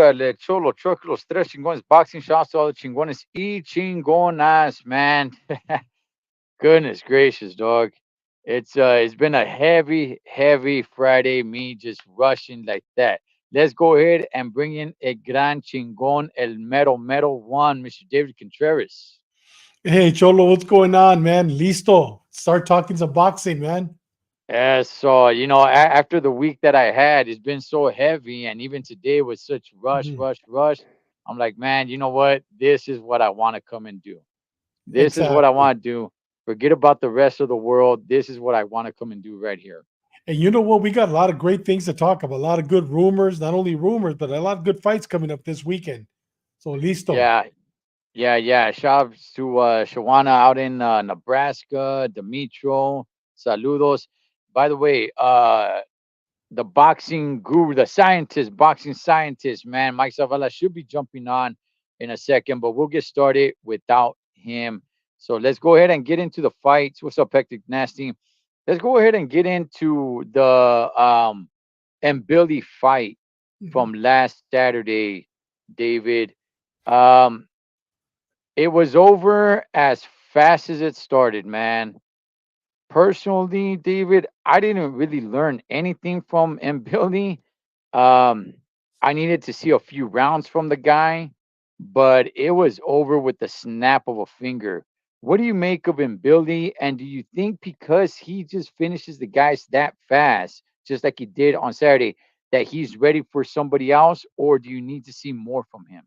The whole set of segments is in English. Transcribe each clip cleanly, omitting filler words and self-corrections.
Órale, Cholo, Choque, los tres chingones. Boxing shots to all the chingones y chingonas, man. Goodness gracious, dog. It's been a heavy, heavy Friday. Me just rushing like that. Let's go ahead and bring in a gran chingon, el mero mero one, Mr. David Contreras. Hey, Cholo, what's going on, man? Listo. Start talking some boxing, man. Yeah, so after the week that I had, it's been so heavy, and even today was such rush, Mhm. rush, rush. I'm like, man, you know what? This is what I want to come and do. This is what I Exactly. want to do. Forget about the rest of the world. This is what I want to come and do right here. And you know what? We got a lot of great things to talk about. A lot of good rumors, not only rumors, but a lot of good fights coming up this weekend. So, listo. Yeah, yeah. Shout outs to Shawana out in Nebraska, Demetro. Saludos. By the way, the boxing guru, the scientist, boxing scientist, man, Mike Zavala should be jumping on in a second, but we'll get started without him. So let's go ahead and get into the fights. What's up, Hectic Nasty? Let's go ahead and get into the and Billy fight Mhm. from last Saturday, David. Um, it was over as fast as it started, man. Personally, David, I didn't really learn anything from Billy. Um, I needed to see a few rounds from the guy, but it was over with the snap of a finger. What do you make of Billy? And do you think because he just finishes the guys that fast, just like he did on Saturday, that he's ready for somebody else, or do you need to see more from him?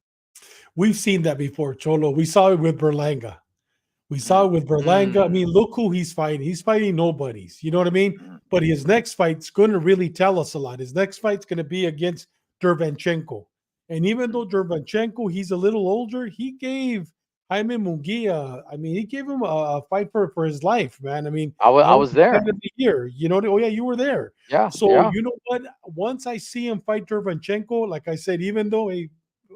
We've seen that before, Cholo. We saw it with Berlanga. We saw Mm, it with Berlanga. I mean, mm, look who he's fighting. He's fighting nobodies. You know what I mean? mm, But his next fight's going to really tell us a lot. His next fight's going to be against Dervanchenko. And even though mm. Dervanchenko, he's a little older, he gave Jaime Munguia, I mean, he gave him a fight for his life, man. I mean, I that was was the there. fight of the year. You know, oh, yeah, you were there. Yeah, So, yeah. you know what? Once I see him fight Dervanchenko, like I said,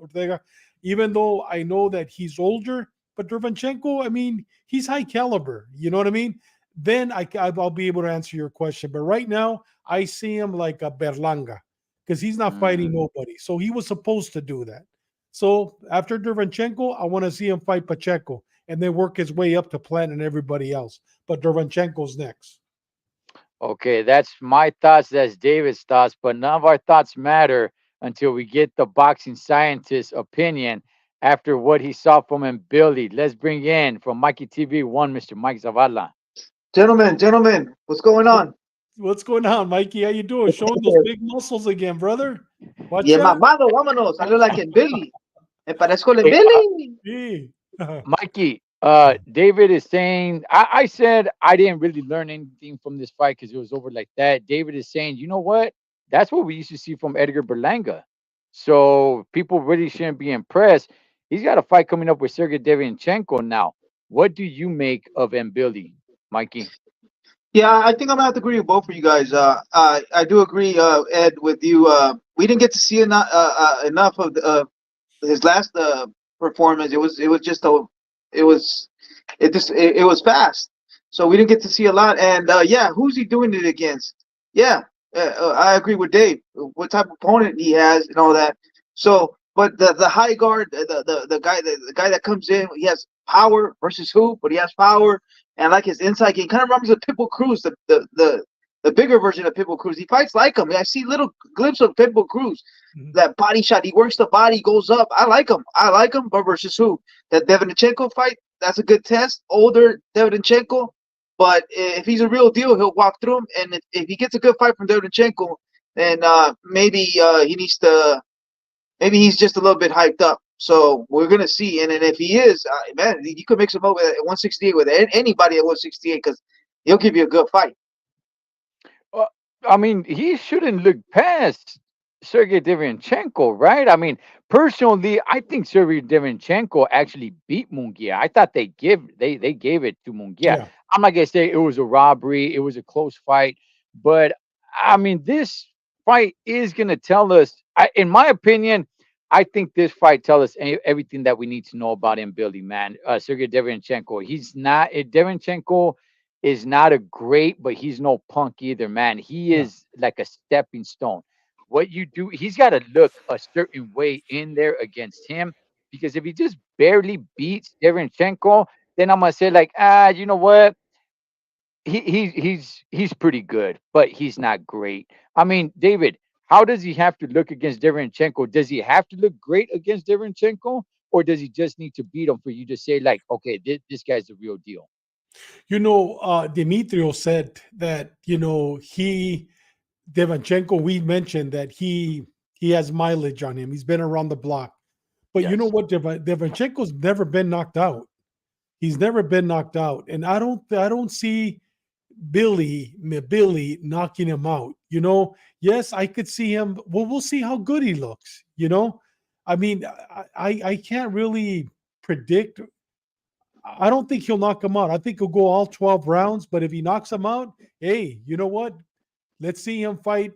Ortega, even though I know that he's older, but Dervanchenko, I mean, he's high caliber. You know what I mean? Then I'll be able to answer your question. But right now, I see him like a Berlanga because he's not fighting Mm. nobody. So he was supposed to do that. So after Dervanchenko, I want to see him fight Pacheco and then work his way up to Plant and everybody else. But Dervanchenko's next. Okay, that's my thoughts. That's David's thoughts, but none of our thoughts matter until we get the boxing scientist's opinion after what he saw from Billy. Let's bring in from Mikey TV one, Mr. Mike Zavala. Gentlemen, what's going What, on? what's going on, Mikey? How you doing? Showing those big muscles again, brother. Yeah, Watch out. mamado, vámonos. I look like el Billy. Me parezco el Hey, Billy. Hey. Mikey, David is saying, I said I didn't really learn anything from this fight because it was over like that. David is saying, you know what? That's what we used to see from Edgar Berlanga. So people really shouldn't be impressed. He's got a fight coming up with Sergey Devianchenko now. What do you make of Billy, Mikey? Yeah, I think I'm gonna have to agree with both of you guys. I do agree, Ed, with you. We didn't get to see enough of his last performance. It was just a it was it was fast, so we didn't get to see a lot. And yeah, who's he doing it against? Yeah, I agree with Dave. What type of opponent he has and all that. So, but the high guard, the guy that comes in, he has power versus who? But he has power and like his inside game. Kind of reminds me of Pitbull Cruz, the bigger version of Pitbull Cruz. He fights like him. I see little glimpses of Pitbull Cruz. Mhm. That body shot, he works the body, goes up. I like him. I like him. But versus who? That Devinchenko fight, that's a good test. Older Devinchenko. But if he's a real deal, he'll walk through him. And if he gets a good fight from Devinchenko, then maybe he needs to. Maybe he's just a little bit hyped up. So we're gonna see. And then if he is, man, you could mix him up at 168 with anybody at 168 because he'll give you a good fight. Uh, I mean, he shouldn't look past Sergey Devinchenko, right? I mean, personally, I think Sergey Devinchenko actually beat Mungia. I thought they gave it to Mungia. Yeah. I'm not gonna say it was a robbery, it was a close fight, but I mean, this fight is gonna tell us. In my opinion, I think this fight tells us everything that we need to know about him, Billy. Man, Sergey Devinchenko. He's not Devinchenko is not a great, but he's no punk either, man. He Yeah. is like a stepping stone. what you do. He's got to look a certain way in there against him, because if he just barely beats Derenchenko, then I'm gonna say like, you know what? He's pretty good, but he's not great. I mean, David, how does he have to look against Derenchenko? Does he have to look great against Derenchenko, or does he just need to beat him for you to say like, okay, this guy's the real deal? Demetrio said that, Devanchenko, we mentioned that he has mileage on him. He's been around the block. But you know Yes. what? Devanchenko's never been knocked out. He's never been knocked out. And I don't see Billy knocking him out. Yes, I could see him. Well, we'll see how good he looks. I mean, I can't really predict. I don't think he'll knock him out. I think he'll go all 12 rounds. But if he knocks him out, hey, you know what? Let's see him fight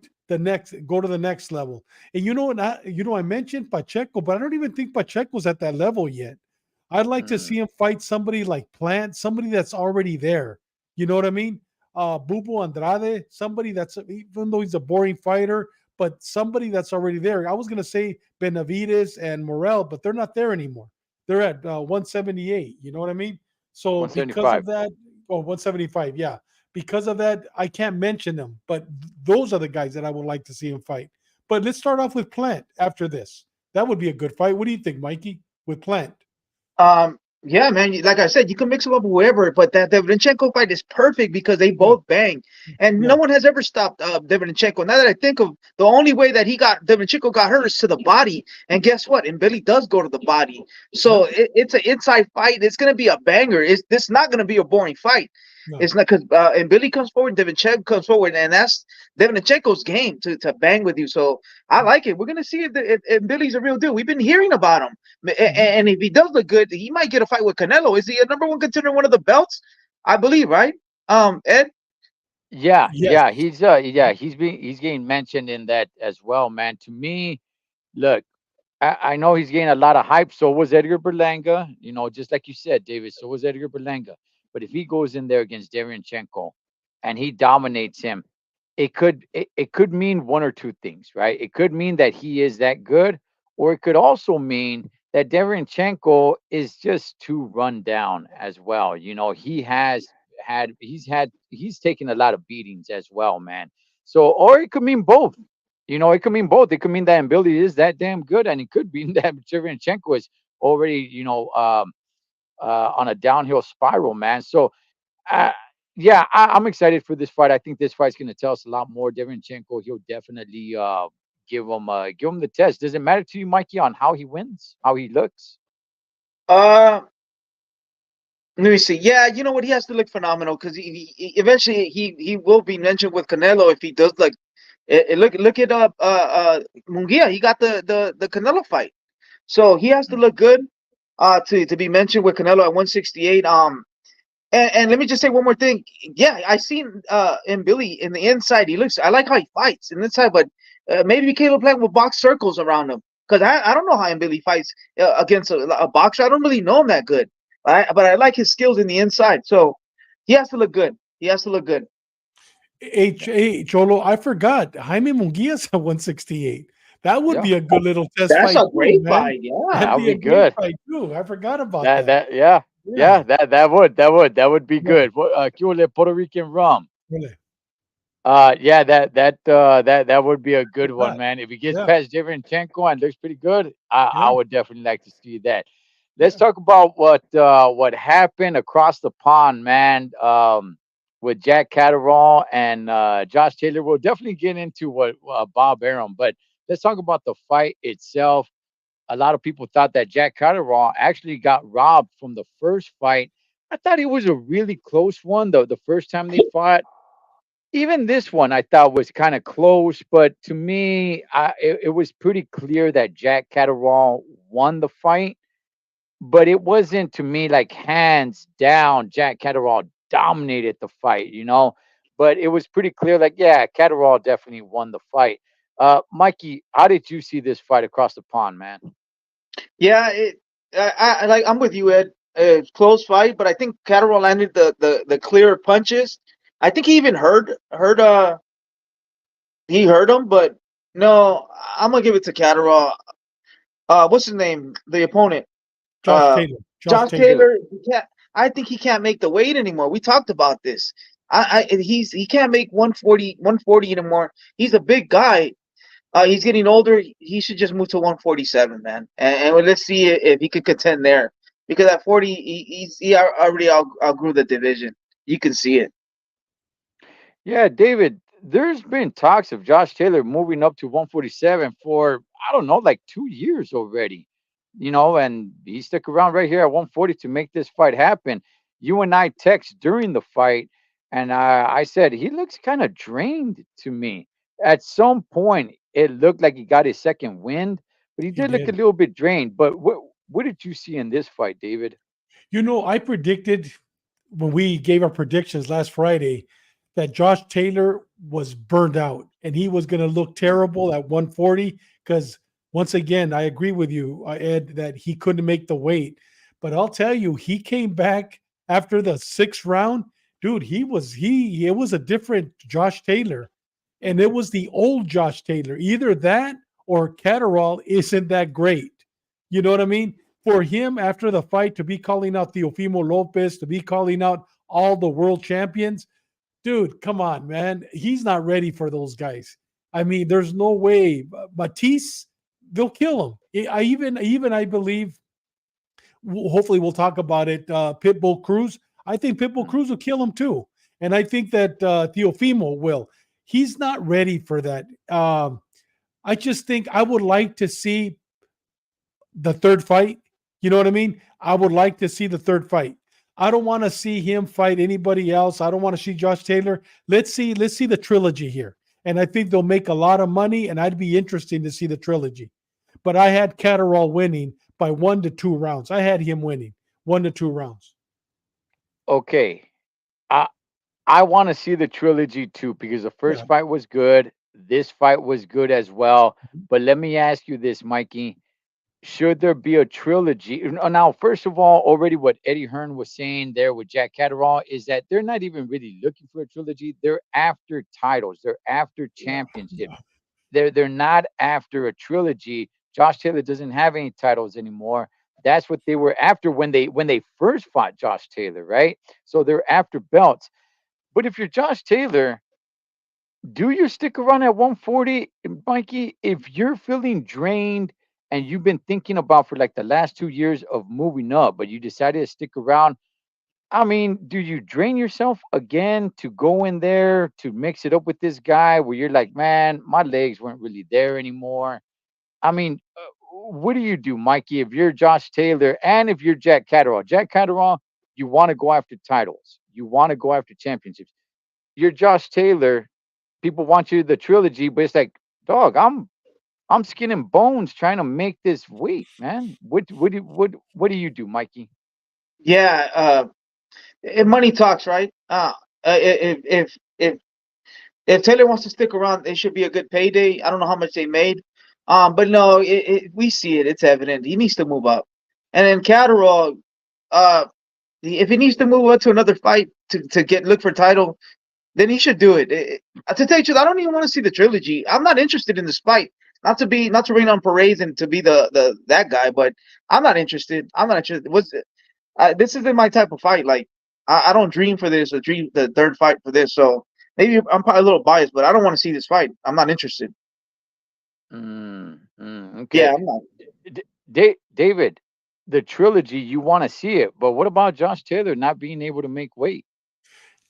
go to the next level. And I mentioned Pacheco, but I don't even think Pacheco's at that level yet. I'd like to Mm, see him fight somebody like Plant, somebody that's already there. You know what I mean? Bubo Andrade, somebody that's, even though he's a boring fighter, but somebody that's already there. I was gonna say Benavides and Morel, but they're not there anymore. They're at 178. You know what I mean? So because 175. of that, 175, yeah. Because of that, I can't mention them, but those are the guys that I would like to see him fight. But let's start off with Plant after this. That would be a good fight. What do you think, Mikey, with Plant? Yeah, man. Like I said, you can mix them up with whoever, but that Davidenchenko fight is perfect because they Yeah, both bang, and no yeah, one has ever stopped Davidenchenko. Now that I think of, the only way that Davidenchenko got hurt is to the body, and guess what? And Billy does go to the body, yeah. so it's an inside fight. It's gonna be a banger. This not gonna be a boring fight. No. It's not because and Billy comes forward, Davidenchenko comes forward, and that's Davidenchenko's game to bang with you. So I like it. We're gonna see if Billy's a real deal. We've been hearing about him. Mhm. And if he does look good, he might get a fight with Canelo. Is he a number one contender, one of the belts? I believe, right? Ed. Yeah, Yes. yeah, he's getting mentioned in that as well, man. To me, look, I know he's getting a lot of hype. So was Edgar Berlanga, just like you said, David. So was Edgar Berlanga. But if he goes in there against Derenchenko and he dominates him, it could mean one or two things, right? It could mean that he is that good, or it could also mean that Derenchenko is just too run down as well. He's taken a lot of beatings as well, man. So, or it could mean both. It could mean both. It could mean that Billy is that damn good, and it could mean that Shevchenko is already, on a downhill spiral, man. So, uh, yeah, I'm excited for this fight. I think this fight's going to tell us a lot more. Derenchenko, he'll definitely give him the test. Does it matter to you, Mikey, on how he wins, how he looks? Uh, Let me see. Yeah, you know what? He has to look phenomenal because eventually he will be mentioned with Canelo if he does like. Look at Munguia. He got the Canelo fight, so he has to look good to be mentioned with Canelo at 168. And let me just say one more thing. Yeah, I seen in Billy in the inside. I like how he fights in the inside, but maybe Caleb Plant will box circles around him because I don't know how Billy fights against a boxer. I don't really know him that good, but I like his skills in the inside. So he has to look good. He has to look good. Cholo, I forgot. Jaime Munguia's at 168. That would Yeah, be a good little test That's fight a too, great man. fight. Yeah. That'd that would be be a great good. fight too. I forgot about That that. that yeah, Yeah. yeah, that would be Yeah. good. What Puerto Rican rum? Really. Yeah, that would be a good Like one, that. man. If he gets Yeah. past Derenchenko and looks pretty good, I Yeah. would definitely like to see that. Let's Yeah. talk about what happened across the pond, man. With Jack Catterall and Josh Taylor. We'll definitely get into what Bob Arum, but let's talk about the fight itself. A lot of people thought that Jack Catterall actually got robbed from the first fight. I thought it was a really close one, though. The first time they fought, even this one I thought was kind of close, but to me, it was pretty clear that Jack Catterall won the fight. But it wasn't to me like hands down. Jack Catterall dominated the fight. But it was pretty clear, like, yeah, Catterall definitely won the fight. Mikey, how did you see this fight across the pond, man? Yeah, I'm with you, Ed. Close fight, but I think Catterall landed the clear punches. I think he even heard him, but No, I'm gonna give it to Catterall. What's his name? The opponent. Josh Uh, Taylor. Josh Josh Taylor. Taylor. Taylor. He can't. I think he can't make the weight anymore. We talked about this. He can't make 140 anymore. He's a big guy. He's getting older. He should just move to 147, man. And let's see if he could contend there. Because at 40, he already outgrew the division. You can see it. Yeah, David, there's been talks of Josh Taylor moving up to 147 for, I don't know, like 2 years already. And he stuck around right here at 140 to make this fight happen. You and I text during the fight, and I said, he looks kind of drained to me. At some point, it looked like he got his second wind, but he He did look a did. little bit drained. But what did you see in this fight, David? I predicted when we gave our predictions last Friday that Josh Taylor was burned out and he was going to look terrible at 140 because once again, I agree with you, Ed, that he couldn't make the weight. But I'll tell you, he came back after the sixth round. Dude, it was a different Josh Taylor. And it was the old Josh Taylor. Either that or Catterall isn't that great. You know what I mean? For him after the fight to be calling out Teofimo Lopez, to be calling out all the world champions, dude, come on, man. He's not ready for those guys. I mean, there's no way. Matisse, they'll kill him. I believe. Hopefully, we'll talk about it. Pitbull Cruz. I think Pitbull Mm. Cruz will kill him too, and I think that Teofimo will. He's not ready for that. I just think I would like to see the third fight. You know what I mean? I would like to see the third fight. I don't want to see him fight anybody else. I don't want to see Josh Taylor. Let's see the trilogy here. And I think they'll make a lot of money and I'd be interested to see the trilogy. But I had Catterall winning by 1 to 2 rounds. I had him winning 1 to 2 rounds. Okay. I want to see the trilogy too because the Yeah. first fight was good. This fight was good as well. But let me ask you this, Mikey. Should there be a trilogy? Now, first of all, already what Eddie Hearn was saying there with Jack Catterall is that they're not even really looking for a trilogy. They're after titles. They're after Yeah. championships. They're not after a trilogy. Josh Taylor doesn't have any titles anymore. That's what they were after when they first fought Josh Taylor, right? So they're after belts. But if you're Josh Taylor, do you stick around at 140, Mikey? If you're feeling drained and you've been thinking about for like the last 2 years of moving up, but you decided to stick around, I mean, do you drain yourself again to go in there to mix it up with this guy where you're like, man, my legs weren't really there anymore? I mean, what do you do, Mikey, if you're Josh Taylor and if you're Jack Catterall? Jack Catterall, you want to go after titles, you want to go after championships. You're Josh Taylor, people want you the trilogy, but it's like, dog, I'm skin and bones trying to make this weight, man. What do you do, Mikey? Yeah. If money talks, right? If Taylor wants to stick around, it should be a good payday. I don't know how much they made, but no, we see it. It's evident he needs to move up. And then Catterall, uh, if he needs to move up to another fight to get look for title, then he should do it. To tell you the truth, I don't even want to see the trilogy. I'm not interested in this fight. Not to rain on parades and to be the that guy, but I'm not interested. I'm not interested. This isn't my type of fight. Like I don't dream for this or dream the third fight for this. So maybe I'm probably a little biased, but I don't want to see this fight. I'm not interested. Okay, Yeah, I'm not. David, the trilogy, you want to see it, but what about Josh Taylor not being able to make weight?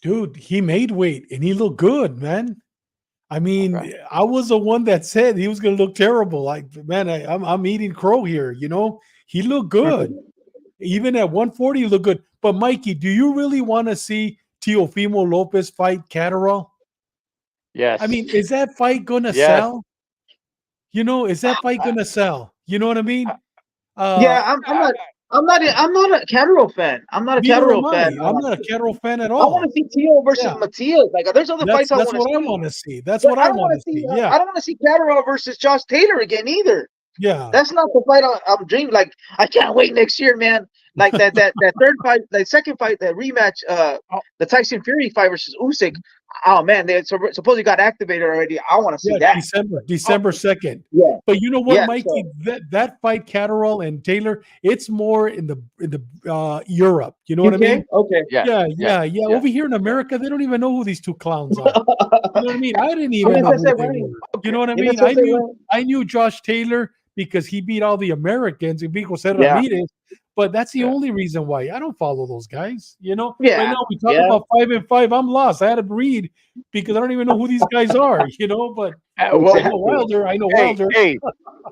Dude, he made weight and he looked good, man. I Okay. mean, I was the one that said he was going to look terrible. Like, man, I'm eating crow here. He looked good. Even at 140, he looked good. But Mikey, do you really want to see Teofimo Lopez fight Catterall? I Yes. mean, is that fight going to Yes. sell? Is that fight going to sell? You know what I mean? Yeah, Uh, I'm not. I'm not a Catterall fan. I'm not a Neither am Catterall fan. I. I'm not a Catterall fan at I want to all. see Tio versus Yeah, Matias. Like, there's other that's fights I that's want to what I see, want to see. That's but what I I don't want want to to see. see. Yeah, I don't want to see Catterall versus Josh Taylor again either. yeah. That's not the fight I'm dreaming. Like, I can't wait next year, man. Like that third fight, that second fight, that rematch, Oh, the Tyson Fury fight versus Usyk. Oh man, they supposedly got activated already. I want to see Yeah, that. December 2nd. Yeah, But you know what, yeah. Mikey? So That fight, Catterall and Taylor, it's more in the Europe. You know what I UK, mean? okay. Yes, Yeah, yes, yeah, yeah. yes. Over here in America, they don't even know who these two clowns are. You know what I mean? I didn't even Dime know who se they güey. were. You Okay. know what I Dime mean? se güey. I knew Josh Taylor because he beat all the Americans and beat Jose Yeah, Ramirez, but that's the Yeah. only reason why. I don't follow those guys. You know, right yeah, now we talk yeah. about 5-5. I'm lost. I had to read because I don't even know who these guys are, you know, but Well, I know Exactly. Wilder. I know hey, Wilder. hey.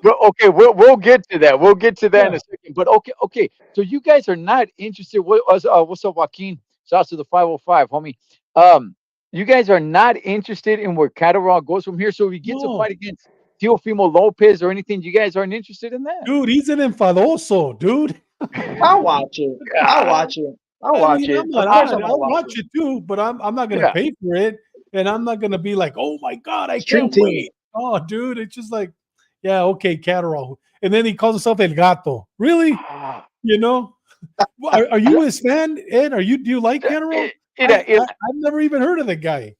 Well, okay, we'll get to that. We'll get to that in Yeah. a second. But okay, okay. So you guys are not interested. What's up, Joaquin? Shouts to the 505, homie. Um, you guys are not interested in where Catterall goes from here. So if he gets a No, fight against Teofimo Lopez or anything, you guys aren't interested in that. dude, he's an enfadoso, dude. I'll watch it. I'll Ah, watch it. I'll I watch mean, it. I'm Of not. course, I'm gonna I'll watch watch it. it too, but I'm not gonna yeah. pay for it, and I'm not gonna be like, oh my god, I Stream can't team. wait. Oh, dude, it's just like, yeah, okay, Catterall, and then he calls himself El Gato. Really? Ah, You know? Well, are you his fan, Ed? Do you like Catterall? I've never even heard of the guy.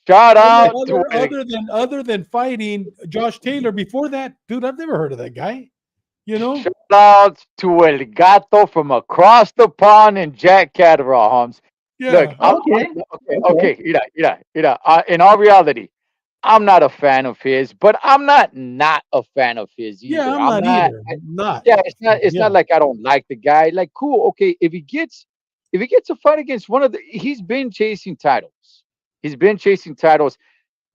shout Other out to other other than fighting Josh Taylor before that, dude, I've never heard of that guy. You know? shout out to El Gato from across the pond and Jack Catterall, Holmes. Look, Yeah. Okay. okay, Okay. okay, in all reality, I'm not a fan of his, but I'm not a fan of his Yeah, either. I'm I'm not not. either. Not. Yeah, it's not Yeah. like I don't like the guy. Like, cool, okay. If he gets a fight against he's been chasing titles. He's been chasing titles.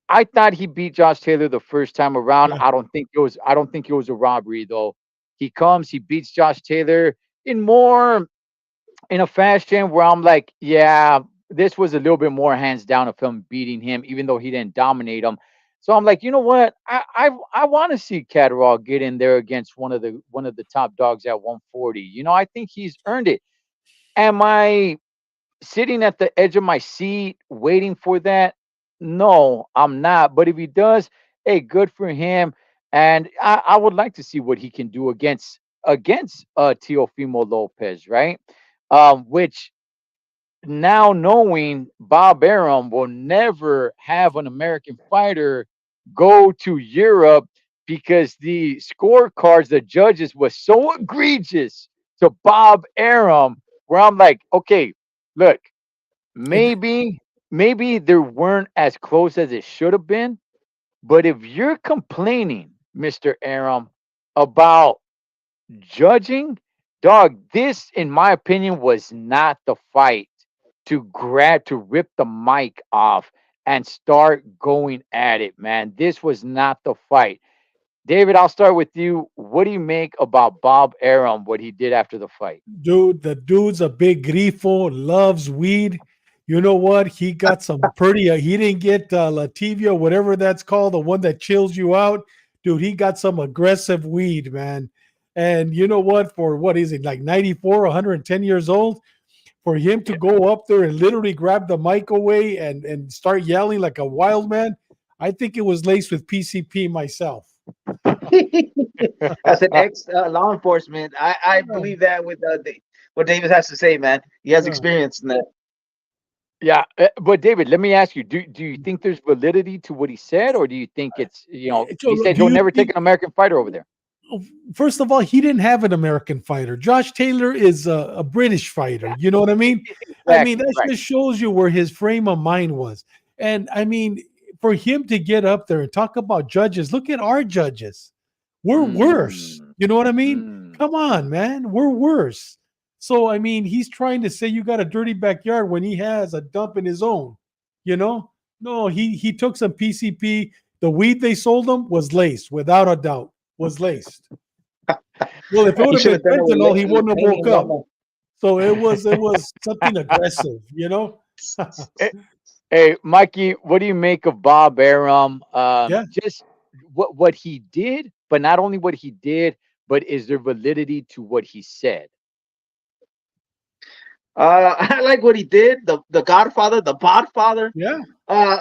I thought he beat Josh Taylor the first time around. Yeah. I don't think it was a robbery though. He comes, he beats Josh Taylor in more in a fashion where I'm like, yeah, this was a little bit more hands down of him beating him, even though he didn't dominate him. So I'm like, you know what? I want to see Catterall get in there against one of the top dogs at 140. I think he's earned it. Am I sitting at the edge of my seat waiting for that? No, I'm not. But if he does, hey, good for him. And I would like to see what he can do against Teofimo Lopez, right? Which now knowing Bob Arum will never have an American fighter go to Europe because the scorecards, the judges was so egregious to Bob Arum, where I'm like, okay, look, And maybe there weren't as close as it should have been, but if you're complaining, Mr. Arum, about judging, dog, this, in my opinion, was not the fight to rip the mic off and start going at it, man. This was not the fight. David, I'll start with you. What do you make about Bob Arum, what he did after the fight? dude, the dude's a big grifo, loves weed. You know what? He got some pretty. He didn't get Lativia, whatever that's called, the one that chills you out, dude. He got some aggressive weed, man. And you know what? For what is it, like 94, 110 years old? For him to Yeah. go up there and literally grab the mic away and start yelling like a wild man, I think it was laced with PCP myself. As an ex law enforcement, I Yeah, believe that with what Davis has to say, man. He has yeah. experience in that. Yeah, but David, let me ask you: Do you think there's validity to what he said, or do you think it's he So, said do he'll you never take think? an American fighter over there? First of all, he didn't have an American fighter. Josh Taylor is a British fighter. Yeah, You know what I mean? I mean, exactly. that Right. just shows you where his frame of mind was. And I mean, for him to get up there and talk about judges, look at our judges. We're worse. Mm, You know what I mean? mm. Come on, man. We're worse. So, I mean, he's trying to say you got a dirty backyard when he has a dump in his own. You know? No, he took some PCP. The weed they sold him was laced, without a doubt, was laced. Well, if it would He have should been have done it with fentanyl, he wouldn't have woke Lenny up. Loma. So it was something aggressive, you know? Eh, Hey, Mikey, what do you make of Bob Arum? Yeah. Just what he did, but not only what he did, but is there validity to what he said? I like what he did. The Godfather, the Podfather. Yeah.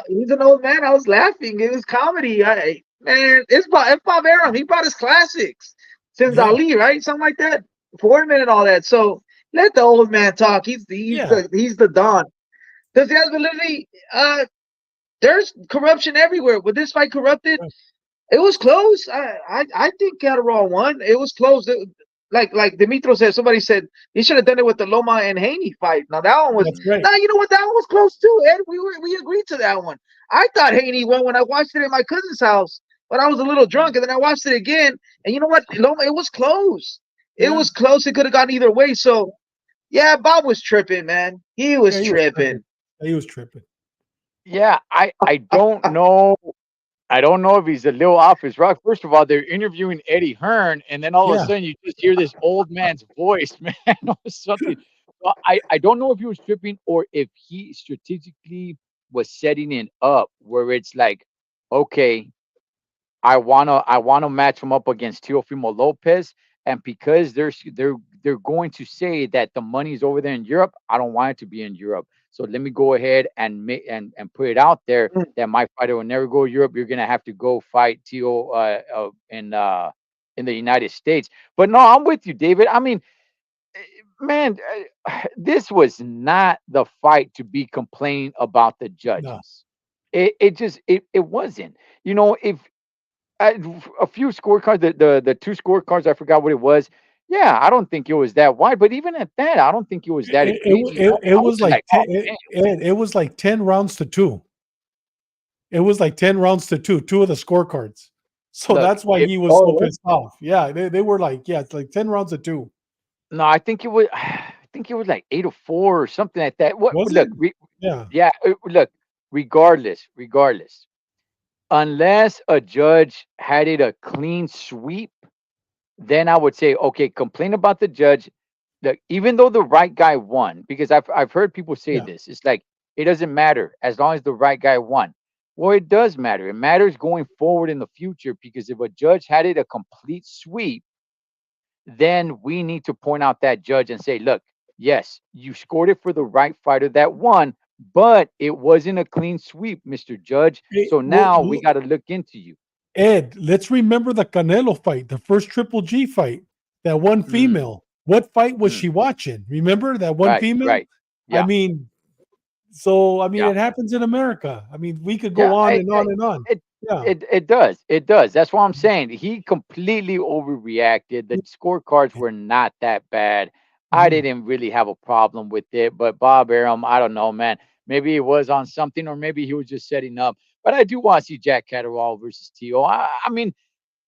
He's an old man. I was laughing. It was comedy. Man, it's Bob Arum. He brought his classics since Yeah. Ali, right? Something like that. Foreman and all that. So let the old man talk. He's Yeah. the Don. Does he have validity? There's corruption everywhere. With this fight corrupted, Right. it was close. I think Catterall won. It was close. Like Dimitro said, somebody said he should have done it with the Loma and Haney fight. Now that one was That's right. now you know what, that one was close too, Ed. We agreed to that one. I thought Haney won when I watched it at my cousin's house when I was a little drunk, and then I watched it again. And you know what, Loma, it was close. It Yeah. was close. It could have gone either way. So yeah, Bob was tripping, man. He Yeah, was he was tripping. tripping. He was tripping. Yeah, I don't know. I don't know if he's a little off his rock. First of all, they're interviewing Eddie Hearn, and then all of a Yeah. sudden you just hear this old man's voice, man, or something. Well, I don't know if he was tripping or if he strategically was setting it up where it's like, okay, I wanna match him up against Teofimo Lopez, and because they're going to say that the money's over there in Europe, I don't want it to be in Europe. So let me go ahead and make and put it out there that my fighter will never go to Europe. You're gonna have to go fight Teo in the United States. But no, I'm with you, David. I mean, man, this was not the fight to be complaining about the No. judges. It just it wasn't. You know, if a few scorecards, the two scorecards, I forgot what it was. Yeah, I don't think it was that wide, but even at that, I don't think it was that egregious. It I was wasn't like like, oh man, it was like 10 rounds to two. It was like 10 rounds to two. Two of the scorecards. So look, that's why it, he was so Oh, pissed off. Yeah, they were like, yeah, it's like 10 rounds to two. no, I think it was, I think it was like 8-4 or something like that. What? Was it? Look, Yeah. yeah, look, regardless, unless a judge had it a clean sweep, then I would say, okay, complain about the judge. Look, even though the right guy won, because I've heard people say Yeah. this, it's like it doesn't matter as long as the right guy won. Well, it does matter. It matters going forward in the future because if a judge had it a complete sweep, then we need to point out that judge and say, look, yes, you scored it for the right fighter that won, but it wasn't a clean sweep, Mr. Judge. Hey, So now we got to look into you. Ed, let's remember the Canelo fight, the first Triple G fight, that one Mm, female. What fight was mm, she watching? Remember that one right, female? right. I Yeah, mean, so I mean, yeah. it happens in America. I mean, we could go Yeah, on and on and on. it Yeah. it does. It does. That's what I'm saying. He completely overreacted. The scorecards were not that bad. I Mhm. didn't really have a problem with it, but Bob Arum, I don't know, man. Maybe it was on something, or maybe he was just setting up. But I do want to see Jack Catterall versus Tio. I mean,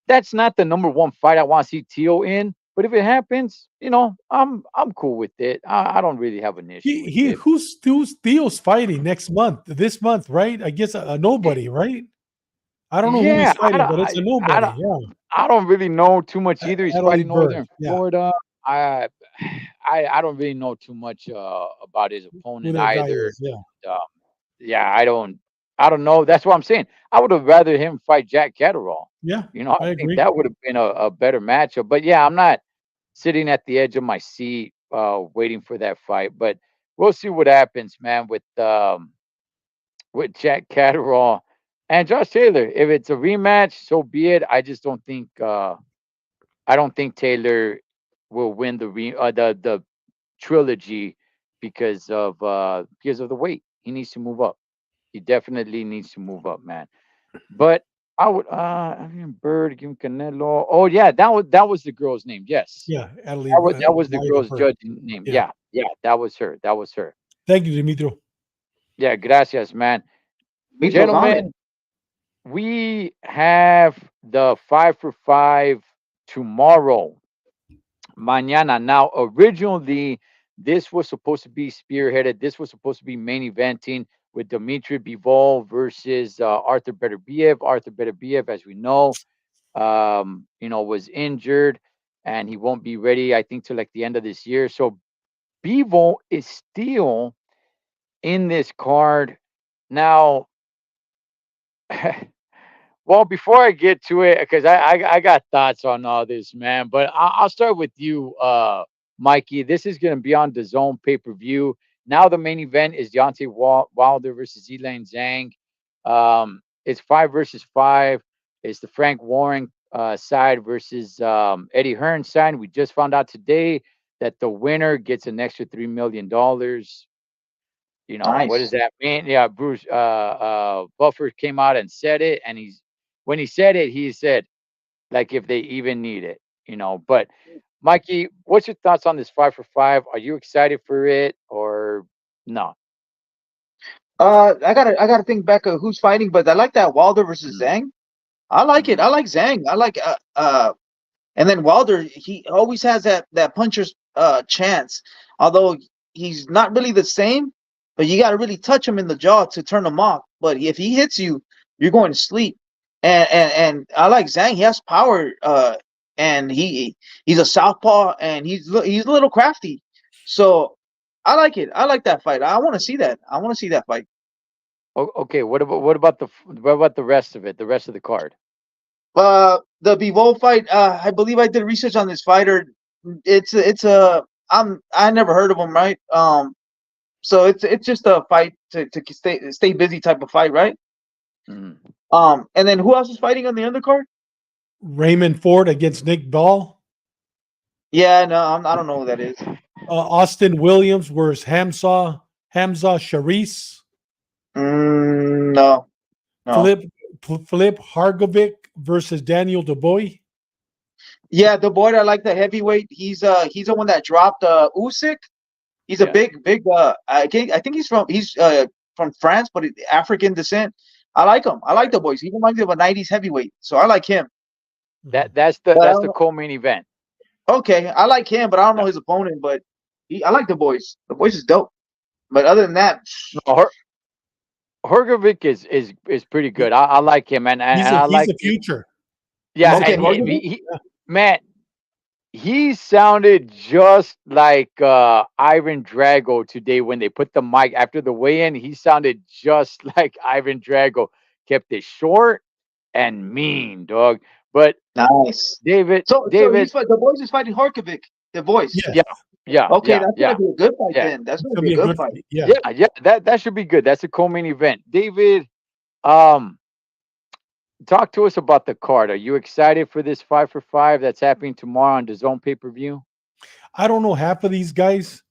that's not the number one fight I want to see Tio in. But if it happens, I'm cool with it. I don't really have an issue with it. Who's Theo's fighting next month? This month, right? I guess a nobody, right? I don't know who Yeah, he's fighting, but it's a I don't nobody. Yeah, I don't really know too much either. He's fighting Adelaide over there Bird. in Yeah, Florida. I I don't really know too much about his who opponent that guy either. is. Yeah, Um, yeah, I don't know. That's what I'm saying. I would have rather him fight Jack Catterall. yeah, I I think agree. that would have been a better matchup. But yeah, I'm not sitting at the edge of my seat waiting for that fight. But we'll see what happens, man, with Jack Catterall and Josh Taylor. If it's a rematch, so be it. I don't think Taylor will win the trilogy because of the weight. He needs to move up. He definitely needs to move up, man. But I would I mean Bird, give him Canelo. Oh yeah, that was the girl's name. Yes. Yeah, Adelaide That was the Maida girl's Bird. judging name. Yeah, Yeah, yeah, that was her. That was her. thank you, Dimitro. Yeah, gracias, man. Mitro's on it. Gentlemen, we have the 5 for 5 tomorrow. Mañana. Now, originally, this was supposed to be spearheaded. This was supposed to be main eventing with Dmitry Bivol versus Arthur Beterbiev. Arthur Beterbiev, as we know, was injured and he won't be ready, I think, till like the end of this year. So Bivol is still in this card. Now, well, before I get to it, because I got thoughts on all this, man. But I'll start with you, Mikey. This is going to be on the Zone pay per view. Now the main event is Deontay Wilder versus Elaine Zhang. It's 5 versus 5. It's the Frank Warren side versus Eddie Hearn side. We just found out today that the winner gets an extra $3 million. What does Nice. that mean? Yeah, Bruce Buffer came out and said it, and when he said it, he said like if they even need it. But Mikey, what's your thoughts on this 5 for 5? Are you excited for it or no? I gotta think back of who's fighting, but I like that Wilder versus Mm, Zhang. I like it. mhm. I like Zhang. I like and then Wilder, he always has that puncher's chance. Although he's not really the same, but you got to really touch him in the jaw to turn him off. But if he hits you, you're going to sleep. And I like Zhang. He has power. And he's a southpaw, and he's a little crafty. So I like it. I like that fight. I want to see that. I want to see that fight. Okay, what about the rest of it? The rest of the card? The Bivol fight. I believe I did research on this fighter. It's a I never heard of him, right? So it's just a fight to stay busy type of fight, right? Mhm. And then who else is fighting on the undercard? Raymond Ford against Nick Ball. Yeah, no, I don't know who that is. Austin Williams versus Hamza Sharis. No, no. Philip Philip Hargovic versus Daniel Dubois. Yeah, the boy that like the heavyweight. He's the one that dropped Usyk. He's a Yeah. big I think he's from France, but African descent. I like him. I like the boys. He reminds me of a '90s heavyweight, so I like him. Mhm. But I That's don't the know. co-main event. Okay, I like him, but I don't know Yeah. his opponent. But I like the boys. The boys is dope. But other than that, No, Hergovic is pretty He- good. I like him, and I he's like the future. yeah, He's the okay, and future. Horgan. man, he sounded just like Ivan Drago today when they put the mic after the weigh-in. He sounded just like Ivan Drago. Kept it short and mean, dog. But Nice. David, So David, the boys is fighting Horkovic. The boys. Yes. yeah, yeah, Okay, yeah, that's yeah, gonna be a good fight yeah, then. That's It's gonna gonna be a be a good good fight. fight. Yeah. yeah. That should be good. That's a co-main event. David, um, talk to us about the card. Are you excited for this 5 for 5 that's happening tomorrow on the Zone pay-per-view? I don't know half of these guys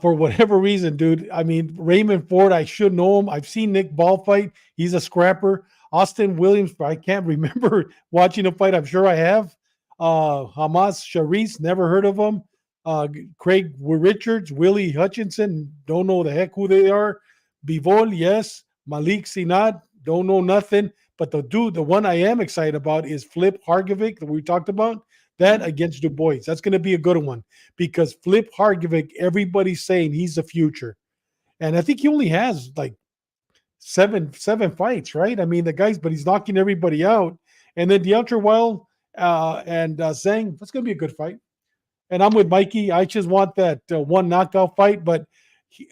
for whatever reason, dude. I mean, Raymond Ford, I should know him. I've seen Nick Ball fight. He's a scrapper. Austin Williams, I can't remember watching him fight. I'm sure I have. Hamas Sharis, never heard of him. Craig Richards, Willie Hutchinson, don't know the heck who they are. Bivol, yes. Malik Sinat, don't know nothing. But the one I am excited about is Flip Hargovic that we talked about. That Mhm. against Du Bois. That's going to be a good one because Flip Hargovic, everybody's saying he's the future. And I think he only has like seven fights, right? I mean, the guys, but he's knocking everybody out. And then Deontay Wild and Zhang, that's going to be a good fight. And I'm with Mikey. I just want that one knockout fight, but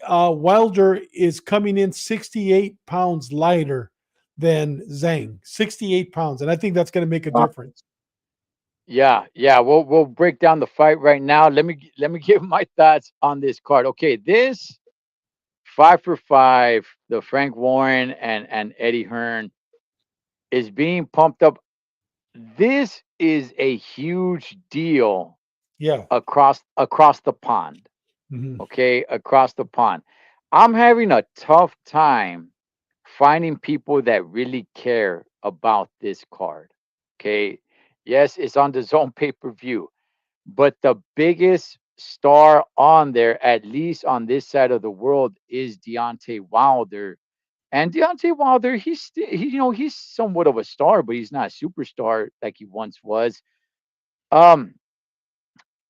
Wilder is coming in 68 pounds lighter than Zhang, 68 pounds. And I think that's going to make a difference. Yeah, yeah. We'll break down the fight right now. Let me give my thoughts on this card. Okay, this 5 for 5, the Frank Warren and Eddie Hearn is being pumped up. This is a huge deal Yeah. across the pond. Mhm. Okay, across the pond. I'm having a tough time finding people that really care about this card. Okay. Yes, it's on the zone pay-per-view. But the biggest star on there, at least on this side of the world, is Deontay Wilder. And Deontay Wilder, he's somewhat of a star, but he's not a superstar like he once was. Um,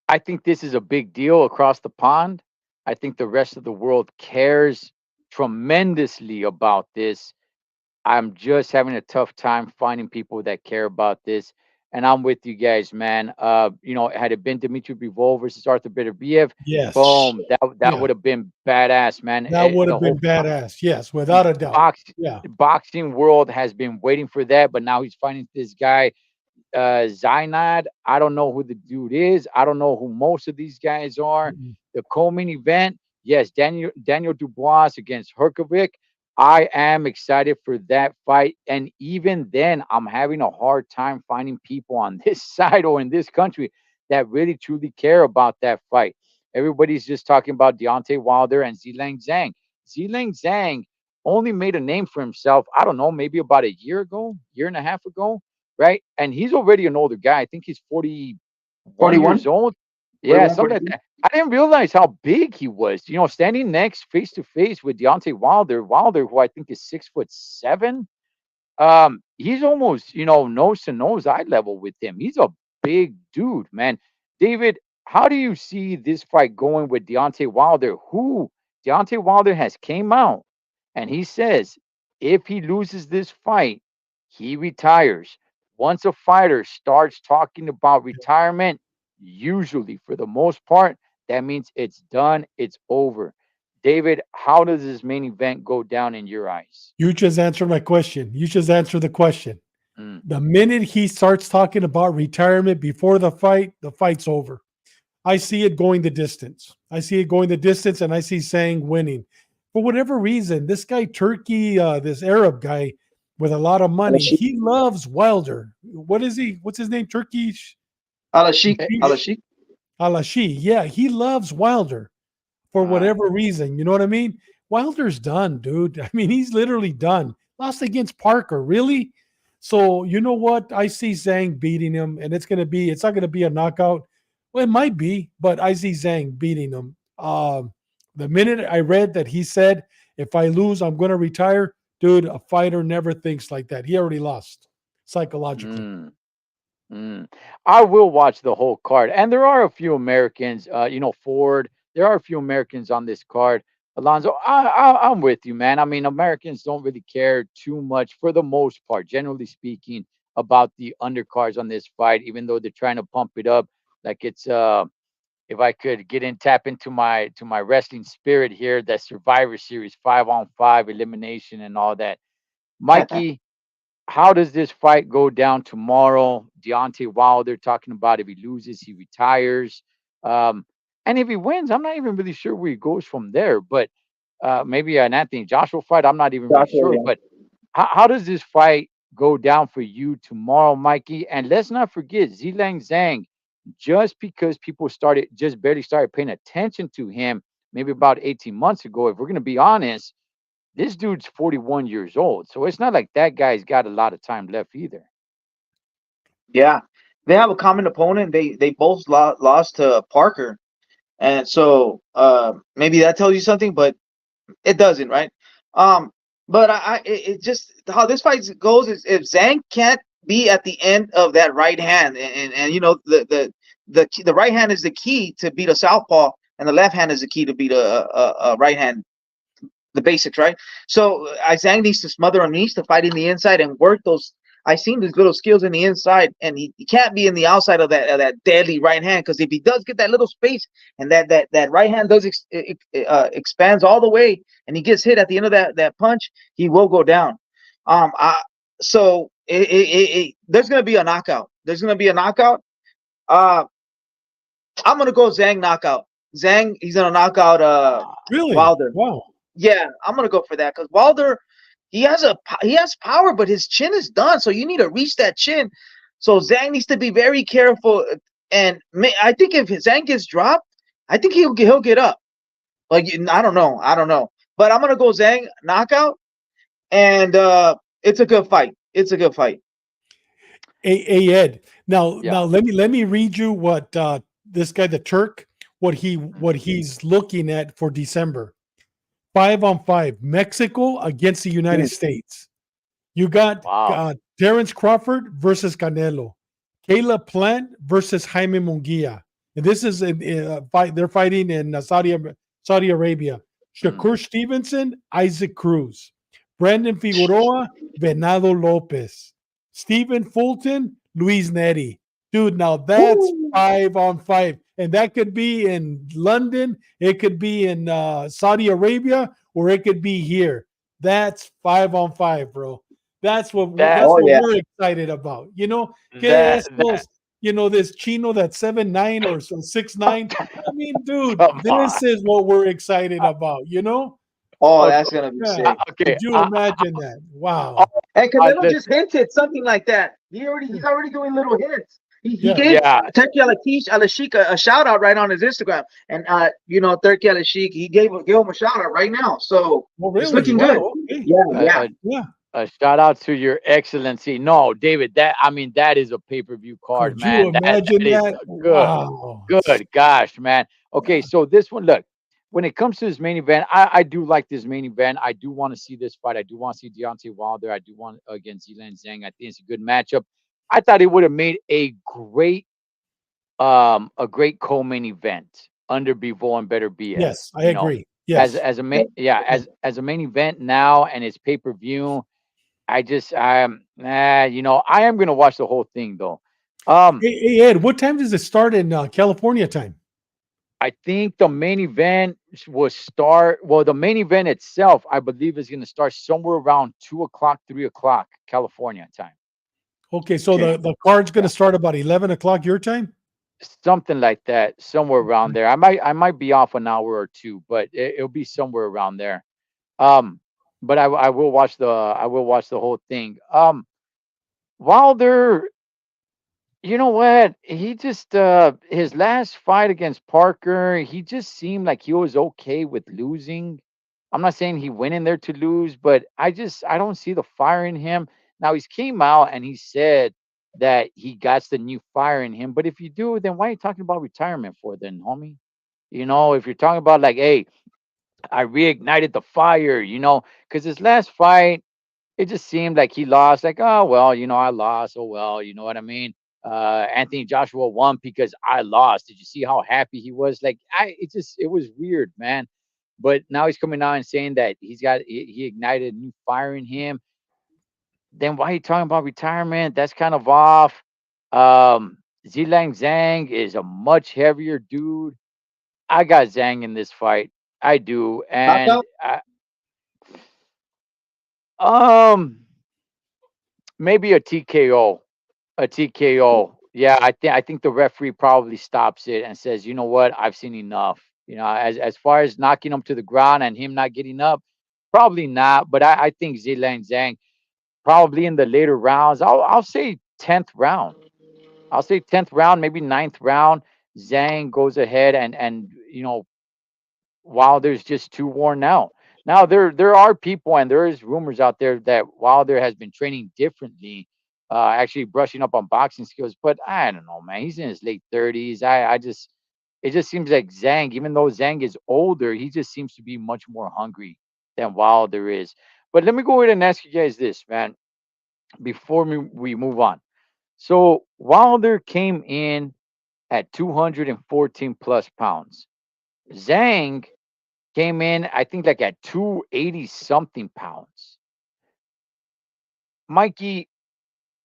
I think this is a big deal across the pond. I think the rest of the world cares tremendously about this. I'm just having a tough time finding people that care about this. And I'm with you guys, man. Had it been Dmitry Bivol versus Arthur Beterbiev, Yes. boom, that Yeah. would have been badass, man. That would The have whole been badass. Yes, without a doubt. box Yeah. boxing world has been waiting for that, but now he's fighting this guy Zainad. I don't know who the dude is. I don't know who most of these guys are. Mhm. The co-main event, yes, Daniel Dubois against Herkovic. I am excited for that fight, and even then, I'm having a hard time finding people on this side or in this country that really truly care about that fight. Everybody's just talking about Deontay Wilder and Zilang Zhang. Zilang Zhang only made a name for himself, I don't know, maybe about a year ago, year and a half ago, right? And he's already an older guy. I think he's 41 41, years old. Yeah, 41, something like 42. that. I didn't realize how big he was. Standing next face to face with Deontay Wilder, who I think is 6'7". He's almost, nose to nose, eye level with him. He's a big dude, man. David, how do you see this fight going with Deontay Wilder? Who Deontay Wilder has came out and he says if he loses this fight, he retires. Once a fighter starts talking about retirement, usually for the most part, that means it's done, it's over. David, how does this main event go down in your eyes? You just answered my question. You just answered the question. Mm, The minute he starts talking about retirement before the fight's over. I see it going the distance. I see it going the distance, and I see Sang winning. For whatever reason, this guy Turkey, this Arab guy with a lot of money, he loves Wilder. What is he? What's his name? Turkish Alashik, eh, Alashik. Alashi. Yeah, he loves Wilder for uh, whatever reason. You know what I mean? Wilder's done, dude. I mean, he's literally done. Lost against Parker, really? So you know what? I see Zhang beating him, and it's not gonna be a knockout. Well, it might be, but I see Zhang beating him. The minute I read that he said, if I lose, I'm gonna retire, dude, a fighter never thinks like that. He already lost psychologically. mm. Mm. I will watch the whole card, and there are a few Americans. Ford. There are a few Americans on this card. Alonzo, I'm with you, man. I mean, Americans don't really care too much, for the most part, generally speaking, about the undercards on this fight, even though they're trying to pump it up. Like it's if I could tap into my wrestling spirit here, that Survivor Series 5-on-5 elimination and all that. Mikey, how does this fight go down tomorrow? Deontay Wilder talking about if he loses, he retires. Um, and if he wins, I'm not even really sure where he goes from there. But maybe an Anthony Joshua fight, I'm not even really Joshua, sure. yeah. But how does this fight go down for you tomorrow, Mikey? And let's not forget Zilang Zhang. Just because people just barely started paying attention to him, maybe about 18 months ago, if we're going to be honest, this dude's 41 years old. So it's not like that guy's got a lot of time left either. Yeah, they have a common opponent. They both lost to Parker, and so maybe that tells you something, but it doesn't, right? Um, but it just how this fight goes is if Zhang can't be at the end of that right hand, and the right hand is the key to beat a southpaw, and the left hand is the key to beat a right hand, the basics, right? So Zhang needs to smother him, needs to fight in the inside and work those. I seen these little skills in the inside, and he can't be in the outside of that deadly right hand, because if he does get that little space and that right hand does expands all the way, and he gets hit at the end of that punch, he will go down. So there's gonna be a knockout. There's gonna be a knockout. Uh, I'm gonna go Zhang knockout. Zhang, he's gonna knock out Really? Wilder. Wow. Yeah, I'm gonna go for that because Wilder, he has power, but his chin is done. So you need to reach that chin. So Zhang needs to be very careful. And I think if Zhang gets dropped, I think he'll get up. Like I don't know. But I'm gonna go Zhang knockout, and it's a good fight. It's a good fight. Hey Ed. Now Yeah. let me read you what this guy, the Turk, what Mhm. he's looking at for December. 5-on-5, Mexico against the United Mm. States. You got Wow. Terrence Crawford versus Canelo, Caleb Plant versus Jaime Munguia. And this is a fight. They're fighting in Saudi Arabia. Mm. Shakur Stevenson, Isaac Cruz, Brandon Figueroa, Venado Lopez, Stephen Fulton, Luis Neri. Dude, now that's Woo. 5-on-5. And that could be in London, it could be in Saudi Arabia, or it could be here. That's 5-on-5, bro. That That's Oh what yeah. we're excited about. Que that estos, this Chino that's 7'9" or so 6'9". I mean, dude, come on. this is what we're excited about. Oh, Okay. that's gonna be Yeah. sick. Okay. Could you imagine that? Oh, Wow. And Canelo listen. just hinted something like that. He's already doing little hints. He Yeah. gave Yeah, Turkey Alashik a shout out right on his Instagram, and Turkey Alashik he gave him a shout out right now, so Oh, it's really? looking good. Wow. Okay. Yeah, a, yeah. a, Yeah. a shout out to your excellency. No, David, that I mean that is a pay-per-view card, Could you man. That imagine is that? good. Wow. Good gosh, man. Okay, so this one, look, when it comes to this main event, I do like this main event. I do want to see this fight. I do want to see Deontay Wilder. I do want against Zilan Zhang. I think it's a good matchup. I thought it would have made a great co-main event under Bivol and Better BS. Yes, I agree. As Yes. as a main yeah as a main event now and it's pay per view. I am gonna watch the whole thing though. Um, Hey, Ed, what time does it start in California time? I think the main event will start. Well, the main event itself, I believe, is going to start somewhere around 2 o'clock, 3 o'clock, California time. Okay, so Okay. the card's going Yeah, to start about 11 o'clock your time. something like that, somewhere around there. I might be off an hour or two, but it'll be somewhere around there. Um, but I will watch the whole thing. Wilder, you know what? He just his last fight against Parker, he just seemed like he was okay with losing. I'm not saying he went in there to lose, but I don't see the fire in him. Now he's came out and he said that he got the new fire in him. But if you do, then why are you talking about retirement for then, homie? If you're talking about like, hey, I reignited the fire, because his last fight, it just seemed like he lost. Like, oh well, I lost. Oh well, you know what I mean. Anthony Joshua won because I lost. Did you see how happy he was? Like, it was weird, man. But now he's coming out and saying that he ignited a new fire in him. Then why are you talking about retirement? That's kind of off. Zilang Zhang is a much heavier dude. I got Zhang in this fight. I do, and Knockout. um, maybe a TKO. A TKO. Yeah, I think the referee probably stops it and says, "You know what? I've seen enough." As far as knocking him to the ground and him not getting up, probably not. But I think Zilan Zhang probably in the later rounds. I'll say 10th round. I'll say 10th round, maybe ninth round. Zhang goes ahead and Wilder's just too worn out. Now there are people and there is rumors out there that Wilder has been training differently, actually brushing up on boxing skills. But I don't know, man. He's in his late 30s. I just it just seems like Zhang, even though Zhang is older, he just seems to be much more hungry than Wilder is. But let me go ahead and ask you guys this, man, before we move on. So Wilder came in at 214 plus pounds. Zhang came in, I think, like at 280 something pounds. Mikey,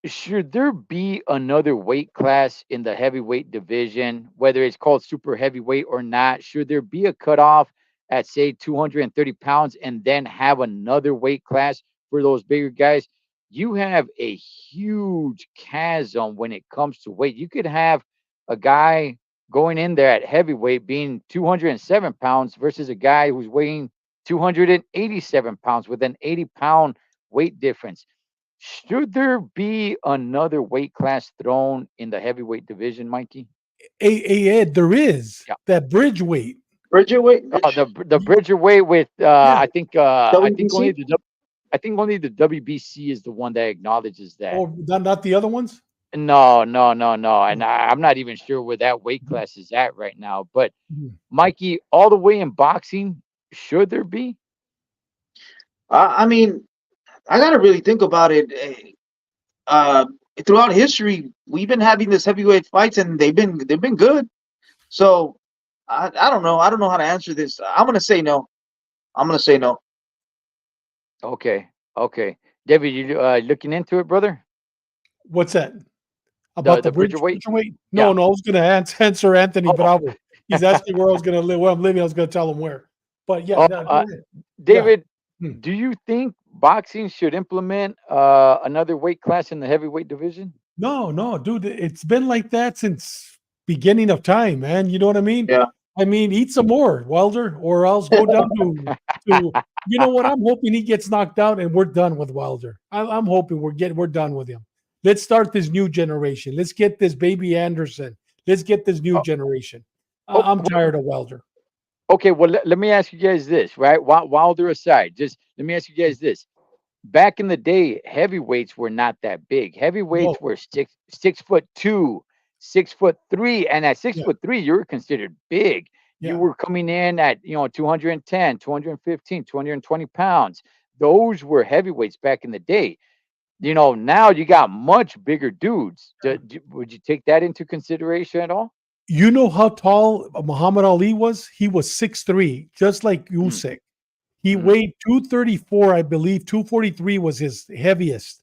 should there be another weight class in the heavyweight division, whether it's called super heavyweight or not? Should there be a cutoff at, say, 230 pounds and then have another weight class for those bigger guys? You have a huge chasm when it comes to weight. You could have a guy going in there at heavyweight being 207 pounds versus a guy who's weighing 287 pounds with an 80-pound weight difference. Should there be another weight class thrown in the heavyweight division, Mikey? Ed, there is Yeah. that bridge weight. Bridger weight. Oh, the Bridger weight with Yeah. I think WBC. only the WBC is the one that acknowledges that. Oh, not the other ones. No, no, no, no. Oh, And I'm not even sure where that weight mhm, class is at right now. But mhm. Mikey, all the way in boxing, should there be? I mean, I gotta really think about it. Uh, Throughout history, we've been having this heavyweight fights, and they've been good. So I don't know. I don't know how to answer this. I'm gonna say no. I'm gonna say no. Okay, okay. David, you looking into it, brother? What's that The about the the Bridger weight? bridge weight? No, Yeah. no. I was going to answer Anthony Oh, Bravo. He's asking where I was going to live, where I'm living. I was going to tell him where. But yeah, oh, no, go ahead. Yeah. David, Hmm. do you think boxing should implement another weight class in the heavyweight division? No, no, dude, it's been like that since beginning of time, man. You know what I mean? Yeah. I mean, eat some more, Wilder, or else go down to you know what? I'm hoping he gets knocked out and we're done with Wilder. I'm hoping we're done with him. Let's start this new generation. Let's get this baby Anderson. Let's get this new Oh, generation. oh, I'm tired of Wilder. okay. Well, let me ask you guys this, right? Wilder aside, just let me ask you guys this. Back in the day, heavyweights were not that big. No, Heavyweights were 6'2", 6'3", and at six yeah, foot three, you were considered big. You yeah. were coming in at 210, 215, 220 pounds. Those were heavyweights back in the day. Now you got much bigger dudes. Would you take that into consideration at all? You know how tall Muhammad Ali was? He was 6'3", just like Mm, Usyk. He mhm, weighed 234, I believe. 243 was his heaviest.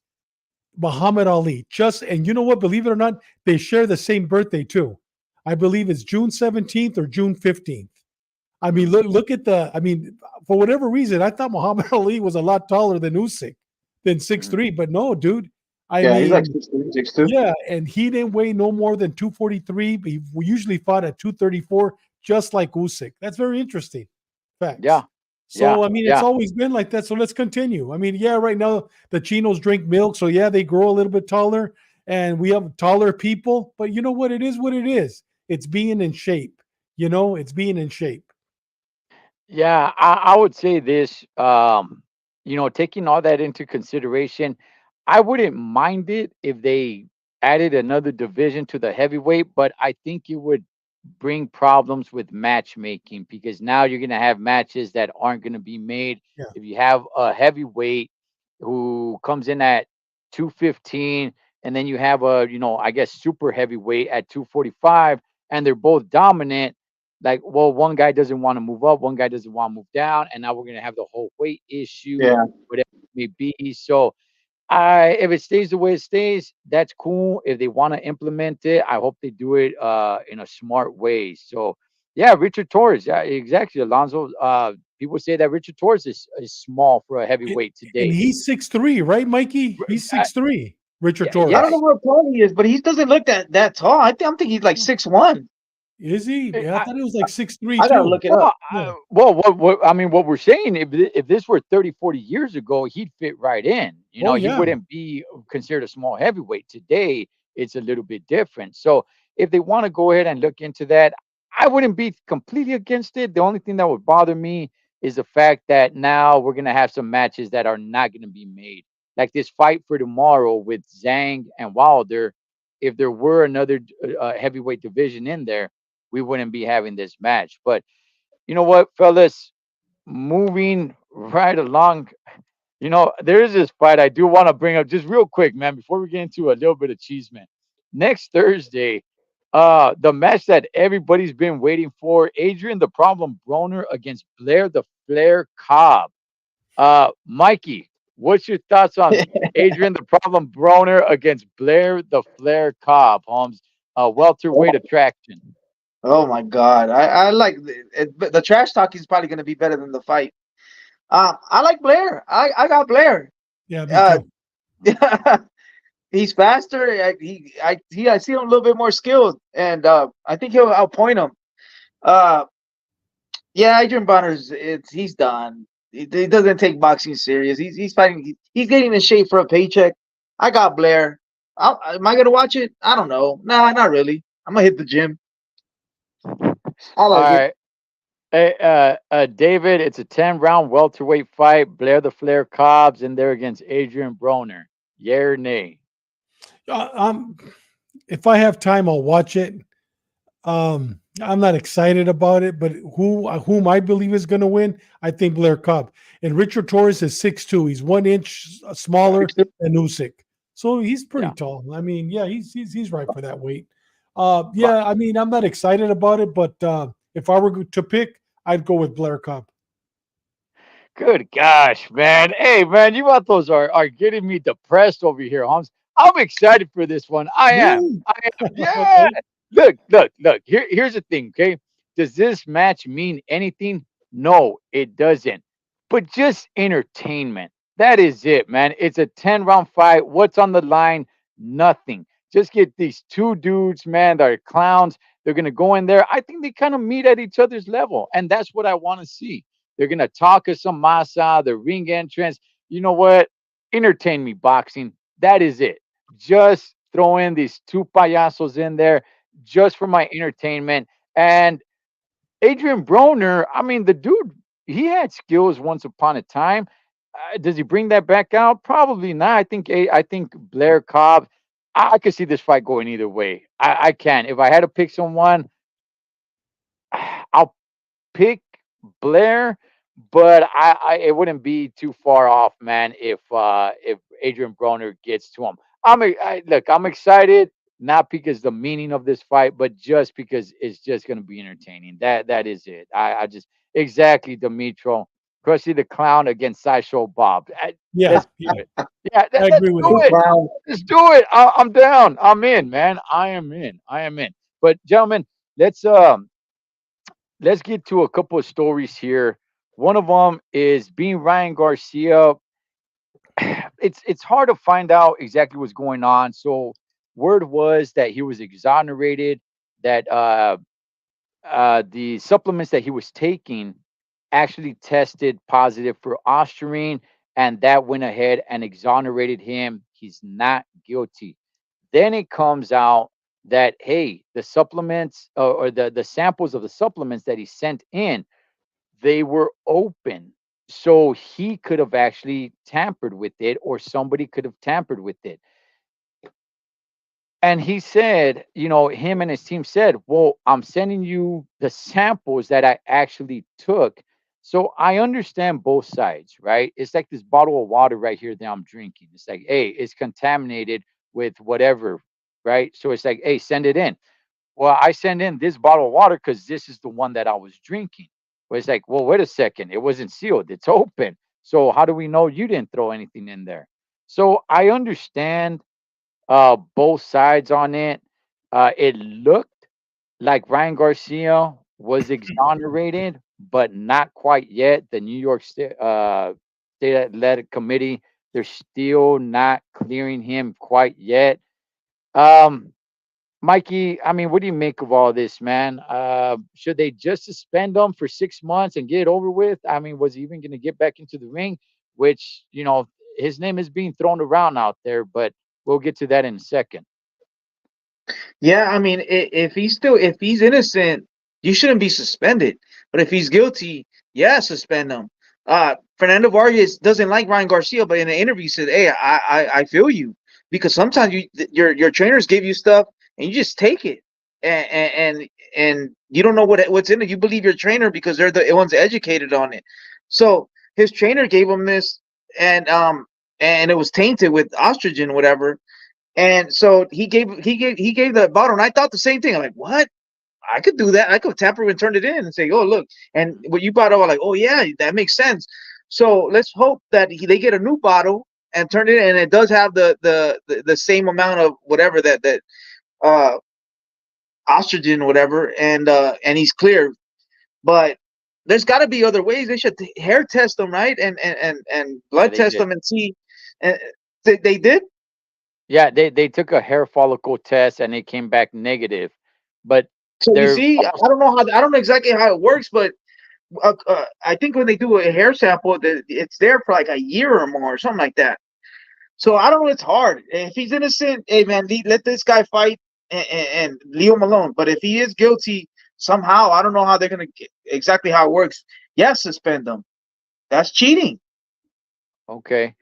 Muhammad Ali. Just and you know what? Believe it or not, they share the same birthday too. I believe it's June 17th or June 15th. I mean, mm. look at the. I mean, for whatever reason, I thought Muhammad Ali was a lot taller than Usyk, than six Mhm. three. But no, dude. I Yeah, he's like mean, 6'2", 6'2". yeah, and he didn't weigh no more than 243. We usually fought at 234, just like Usyk. That's very interesting. Facts. Yeah, So yeah, I mean, it's yeah. always been like that. So let's continue. I mean, yeah, right now the Chinos drink milk, so yeah, they grow a little bit taller, and we have taller people. But you know what? It is what it is. It's being in shape. It's being in shape. Yeah, I would say this, taking all that into consideration, I wouldn't mind it if they added another division to the heavyweight, but I think it would bring problems with matchmaking because now you're going to have matches that aren't going to be made. Yeah. If you have a heavyweight who comes in at 215 and then you have a, I guess super heavyweight at 245 and they're both dominant, like, well, one guy doesn't want to move up, one guy doesn't want to move down, and now we're gonna have the whole weight issue, Yeah, whatever it may be. So, I if it stays the way it stays, that's cool. If they want to implement it, I hope they do it in a smart way. So, yeah, Richard Torres, yeah, exactly, Alonso. People say that Richard Torres is small for a And heavyweight and today. he's 6'3", right, Mikey? He's Uh, 6'3", Richard yeah, I yeah. don't Torres. know how tall he is, but he doesn't look that tall. I'm thinking he's like 6'1". Is he? Yeah, I thought he was like 6'3" I gotta too. look it Well, up. Yeah. what I mean, what we're saying, if this were 30, 40 years ago, he'd fit right in. Oh He yeah. wouldn't be considered a small heavyweight. Today, it's a little bit different. So, if they want to go ahead and look into that, I wouldn't be completely against it. The only thing that would bother me is the fact that now we're gonna have some matches that are not gonna be made, like this fight for tomorrow with Zhang and Wilder. If there were another heavyweight division in there, we wouldn't be having this match. But you know what, fellas? Moving right along, there is this fight I do want to bring up just real quick, man, before we get into a little bit of cheese, man. Next Thursday, the match that everybody's been waiting for, Adrian the Problem Broner against Blair the Flair Cobb. Mikey, what's your thoughts on Adrian the Problem Broner against Blair the Flair Cobb, Holmes? Welterweight Oh, attraction. oh my God, I like but the trash talk is probably gonna be better than the fight. I like Blair. I got Blair. Yeah, me Uh, too. he's faster. I see him a little bit more skilled, and I think he'll outpoint him. Uh, yeah, Adrian Bonner's he's done. He doesn't take boxing serious. He's fighting. He's getting in shape for a paycheck. I got Blair. Am I gonna watch it? I don't know. Nah, not really. I'm gonna hit the gym. I All like it. right. Hey, David, it's a 10-round welterweight fight. Blair the Flair Cobb's in there against Adrian Broner. Yeah or nay? Um, if I have time, I'll watch it. I'm not excited about it, but whom I believe is going to win, I think Blair Cobb. And Richard Torres is 6'2". He's 1 inch smaller than Usyk, so he's pretty Yeah. tall. I mean, yeah, he's right for that weight. But Yeah, I mean, I'm not excited about it, but if I were to pick, I'd go with Blair Cobb. good gosh, man. Hey, man, you those are getting me depressed over here, Holmes. I'm excited for this one. I am. Really? I am. Yeah. Okay. Look. Here's the thing, okay? Does this match mean anything? No, it doesn't. But just entertainment. That is it, man. It's a 10-round fight. What's on the line? Nothing. Just get these two dudes, man, that are clowns. They're gonna go in there. I think they kind of meet at each other's level, and that's what I want to see. They're gonna talk us some masa, the ring entrance. You know what? Entertain me, boxing. That is it. just throw in these two payasos in there just for my entertainment. And Adrian Broner, I mean, the dude, he had skills once upon a time. Does he bring that back out? Probably not. I think Blair Cobb. I could see this fight going either way. I can. If I had to pick someone, I'll pick Blair, but I it wouldn't be too far off, man. If Adrian Broner gets to him, look. I'm excited, not because the meaning of this fight, but just because it's just gonna be entertaining. That is it. I just exactly Dimitro, Krusty the Clown against Sideshow Bob. Yeah, Let's yeah, do it. Yeah, I let's agree with do you. it. Wow. Let's do it. I'm down. I'm in, man. I am in. I am in. But gentlemen, let's um let's get to a couple of stories here. One of them is being Ryan Garcia. It's hard to find out exactly what's going on. So word was that he was exonerated, that the supplements that he was taking actually tested positive for ostarine, and that went ahead and exonerated him. He's not guilty. Then it comes out that hey, the supplements or the samples of the supplements that he sent in, they were open. So he could have actually tampered with it, or somebody could have tampered with it. And he said, him and his team said, well, I'm sending you the samples that I actually took. So I understand both sides, right? It's like this bottle of water right here that I'm drinking. It's like, hey, it's contaminated with whatever, right? So it's like, hey, send it in. Well, I send in this bottle of water because this is the one that I was drinking. Well, it's like, well, wait a second. It wasn't sealed. It's open. So how do we know you didn't throw anything in there? So I understand both sides on it. It looked like Ryan Garcia was exonerated, but not quite yet. The New York State Athletic Committee, they're still not clearing him quite yet. Um, Mikey, I mean, what do you make of all this, man? Should they just suspend him for 6 months and get it over with? I mean, was he even going to get back into the ring? Which, his name is being thrown around out there, but we'll get to that in a second. Yeah, I mean, if he's innocent, you shouldn't be suspended. But if he's guilty, yeah, suspend him. Fernando Vargas doesn't like Ryan Garcia, but in an interview said, "Hey, I feel you because sometimes your trainers give you stuff and you just take it, and you don't know what's in it. You believe your trainer because they're the ones educated on it. So his trainer gave him this, and and it was tainted with estrogen, whatever." And so he gave the bottle, and I thought the same thing. I'm like, what? I could do that. I could tamper and turn it in and say, oh look. And what you brought up, I'm like, oh yeah, that makes sense. So let's hope that they get a new bottle and turn it in, and it does have the same amount of whatever that uh oxygen, whatever, and he's clear. But there's got to be other ways. They should hair test them, right? And Yeah, blood they test did. them and see. And they did. Yeah, they took a hair follicle test and it came back negative, but So you they're see, also, I don't know exactly how it works, but I think when they do a hair sample, it's there for like a year or more, or something like that. So I don't know. It's hard. If he's innocent, hey man, let this guy fight and leave him alone. But if he is guilty somehow, I don't know how they're gonna exactly how it works. Yes, suspend them. That's cheating. okay.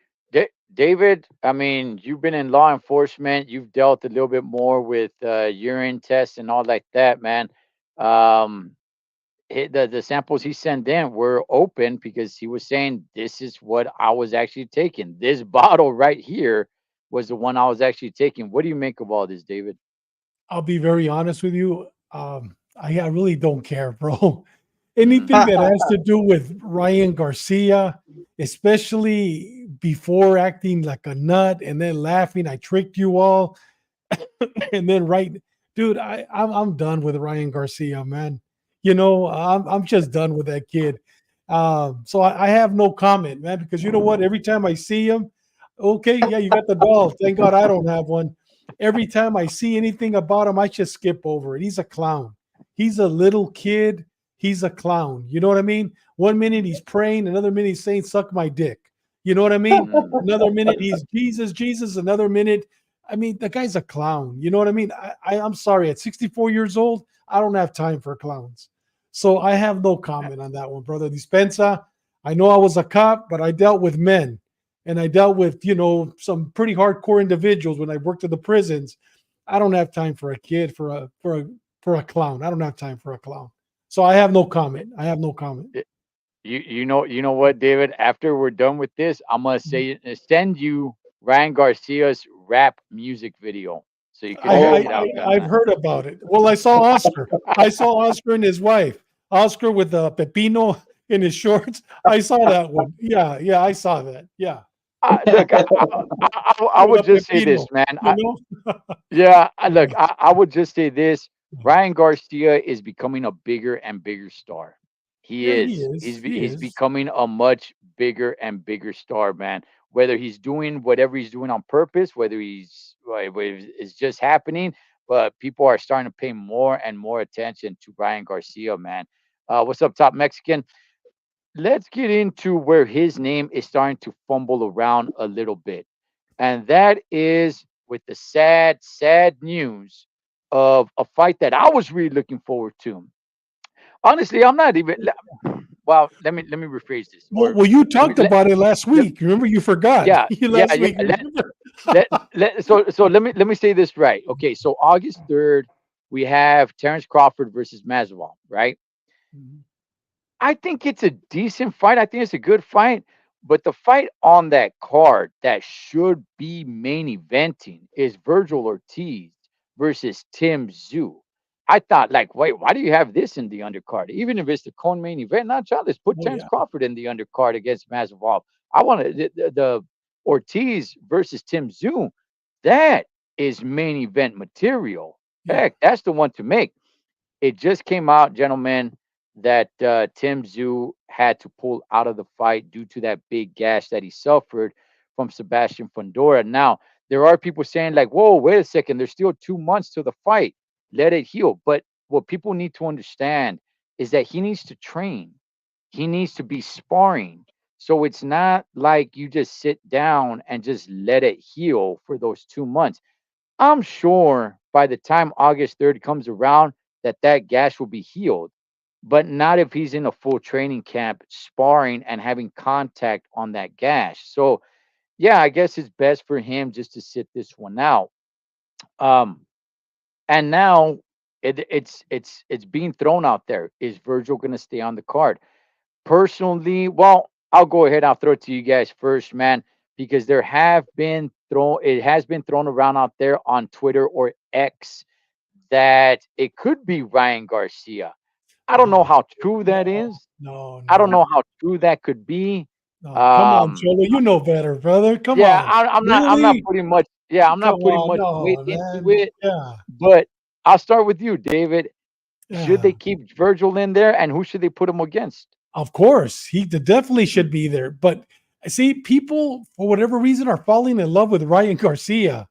David, I mean, you've been in law enforcement. You've dealt a little bit more with urine tests and all like that, man. Um, the samples he sent in were open because he was saying this is what I was actually taking. This bottle right here was the one I was actually taking. What do you make of all this, David? I'll be very honest with you. I really don't care, bro. Hmm. Anything that has to do with Ryan Garcia, especially before acting like a nut and then laughing, I tricked you all, and then right, dude, I'm done with Ryan Garcia, man. I'm just done with that kid. So I have no comment, man, because you know what? Every time I see him, okay, yeah, you got the doll. Thank God I don't have one. Every time I see anything about him, I just skip over it. He's a clown. He's a little kid. He's a clown. You know what I mean? One minute he's praying, another minute he's saying, suck my dick. You know what I mean? Hmm. Another minute he's Jesus, Jesus. Another minute I mean, the guy's a clown. You know what I mean? I'm sorry. At 64 years old, I don't have time for clowns. So I have no comment on that one, brother. Dispensa. I know I was a cop, but I dealt with men, and I dealt with some pretty hardcore individuals when I worked in the prisons. I don't have time for a kid for a clown. I don't have time for a clown. So I have no comment. I have no comment. You know what, David? After we're done with this, I'm gonna send you Ryan Garcia's rap music video so you could Oh check I, it my out, I've God. heard about it. Well, I saw Oscar. I saw Oscar and his wife. Oscar with the pepino in his shorts. I saw that one. Yeah, yeah, I saw that. Yeah, Look, I with would a just say this, pepino. man. You know. Yeah, look, I would just say this. Ryan Garcia is becoming a bigger and bigger star. He Yeah, he is. is. He He's is. becoming a much bigger and bigger star, man. Whether he's doing whatever he's doing on purpose, whether it's just happening, but people are starting to pay more and more attention to Ryan Garcia, man. What's up, top Mexican? Let's get into where his name is starting to fumble around a little bit. And that is with the sad, sad news of a fight that I was really looking forward to. Honestly, I'm not even well, let me rephrase this. Well, Or well, you let me talked about it last let, week. Remember, you forgot. yeah, You yeah, last yeah. week. You remember? So let me say this right. Okay, so August 3rd, we have Terrence Crawford versus Masvidal, right? Mhm. I think it's a decent fight. I think it's a good fight. But the fight on that card that should be main eventing is Virgil Ortiz versus Tim Zhu. I thought, like, wait, why do you have this in the undercard? Even if it's the cone main event, not John, let's put Oh Terence yeah. Crawford in the undercard against Masvidal. I want to the Ortiz versus Tim Zhu. That is main event material. Yeah. Heck, that's the one to make. It just came out, gentlemen, that Tim Zhu had to pull out of the fight due to that big gash that he suffered from Sebastian Fundora. Now, there are people saying, like, whoa, wait a second, there's still 2 months to the fight. Let it heal. But what people need to understand is that he needs to train, he needs to be sparring. So it's not like you just sit down and just let it heal for those 2 months. I'm sure by the time August 3rd comes around that gash will be healed, but not if he's in a full training camp sparring and having contact on that gash. So, yeah, I guess it's best for him just to sit this one out. Um, and now it's being thrown out there. Is Virgil going to stay on the card? Personally, well, I'll go ahead. I'll throw it to you guys first, man, because it has been thrown around out there on Twitter or X that it could be Ryan Garcia. I don't know Oh, how true no, that is. no, I don't no, know how true that could be. no. Come on, Um, Cholo. You know better, brother. Come yeah, on. I'm not Really? putting much. Yeah, I'm Come not putting on. much weight No, into man. it. Yeah. But I'll start with you, David. Should Yeah. they keep Virgil in there, and who should they put him against? Of course, definitely Mm, should be there. But see, people for whatever reason are falling in love with Ryan Garcia.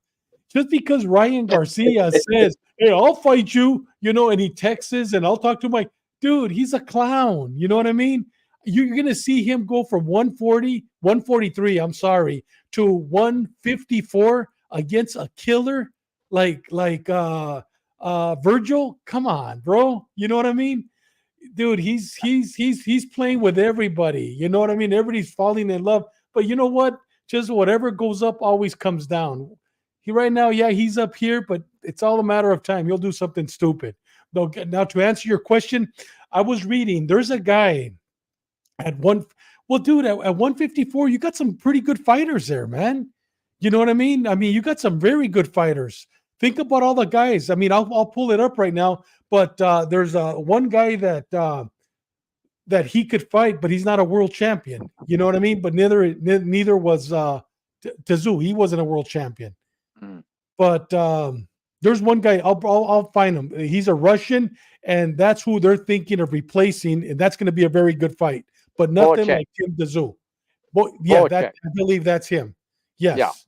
Just because Ryan Garcia says, "Hey, I'll fight you," and he texts and I'll talk to him like, dude, he's a clown. You know what I mean? You're gonna see him go from 140, 143, I'm sorry, to 154 against a killer like Virgil. Come on, bro. You know what I mean? Dude, he's playing with everybody. You know what I mean? Everybody's falling in love. But you know what? Just whatever goes up always comes down. He right now, yeah, he's up here, but it's all a matter of time. He'll do something stupid. Now to answer your question, I was reading. There's a guy at one. Well, dude, at 154, you got some pretty good fighters there, man. You know what I mean? I mean, you got some very good fighters. Think about all the guys. I mean, I'll pull it up right now, but there's one guy that he could fight, but he's not a world champion. You know what I mean? But neither was Tazoo. He wasn't a world champion. mm. But there's one guy. I'll find him. He's a Russian, and that's who they're thinking of replacing, and that's going to be a very good fight. But nothing Voracek. like Tim Tazoo. Well, yeah, that Voracek. I believe that's him. Yeah, Yes,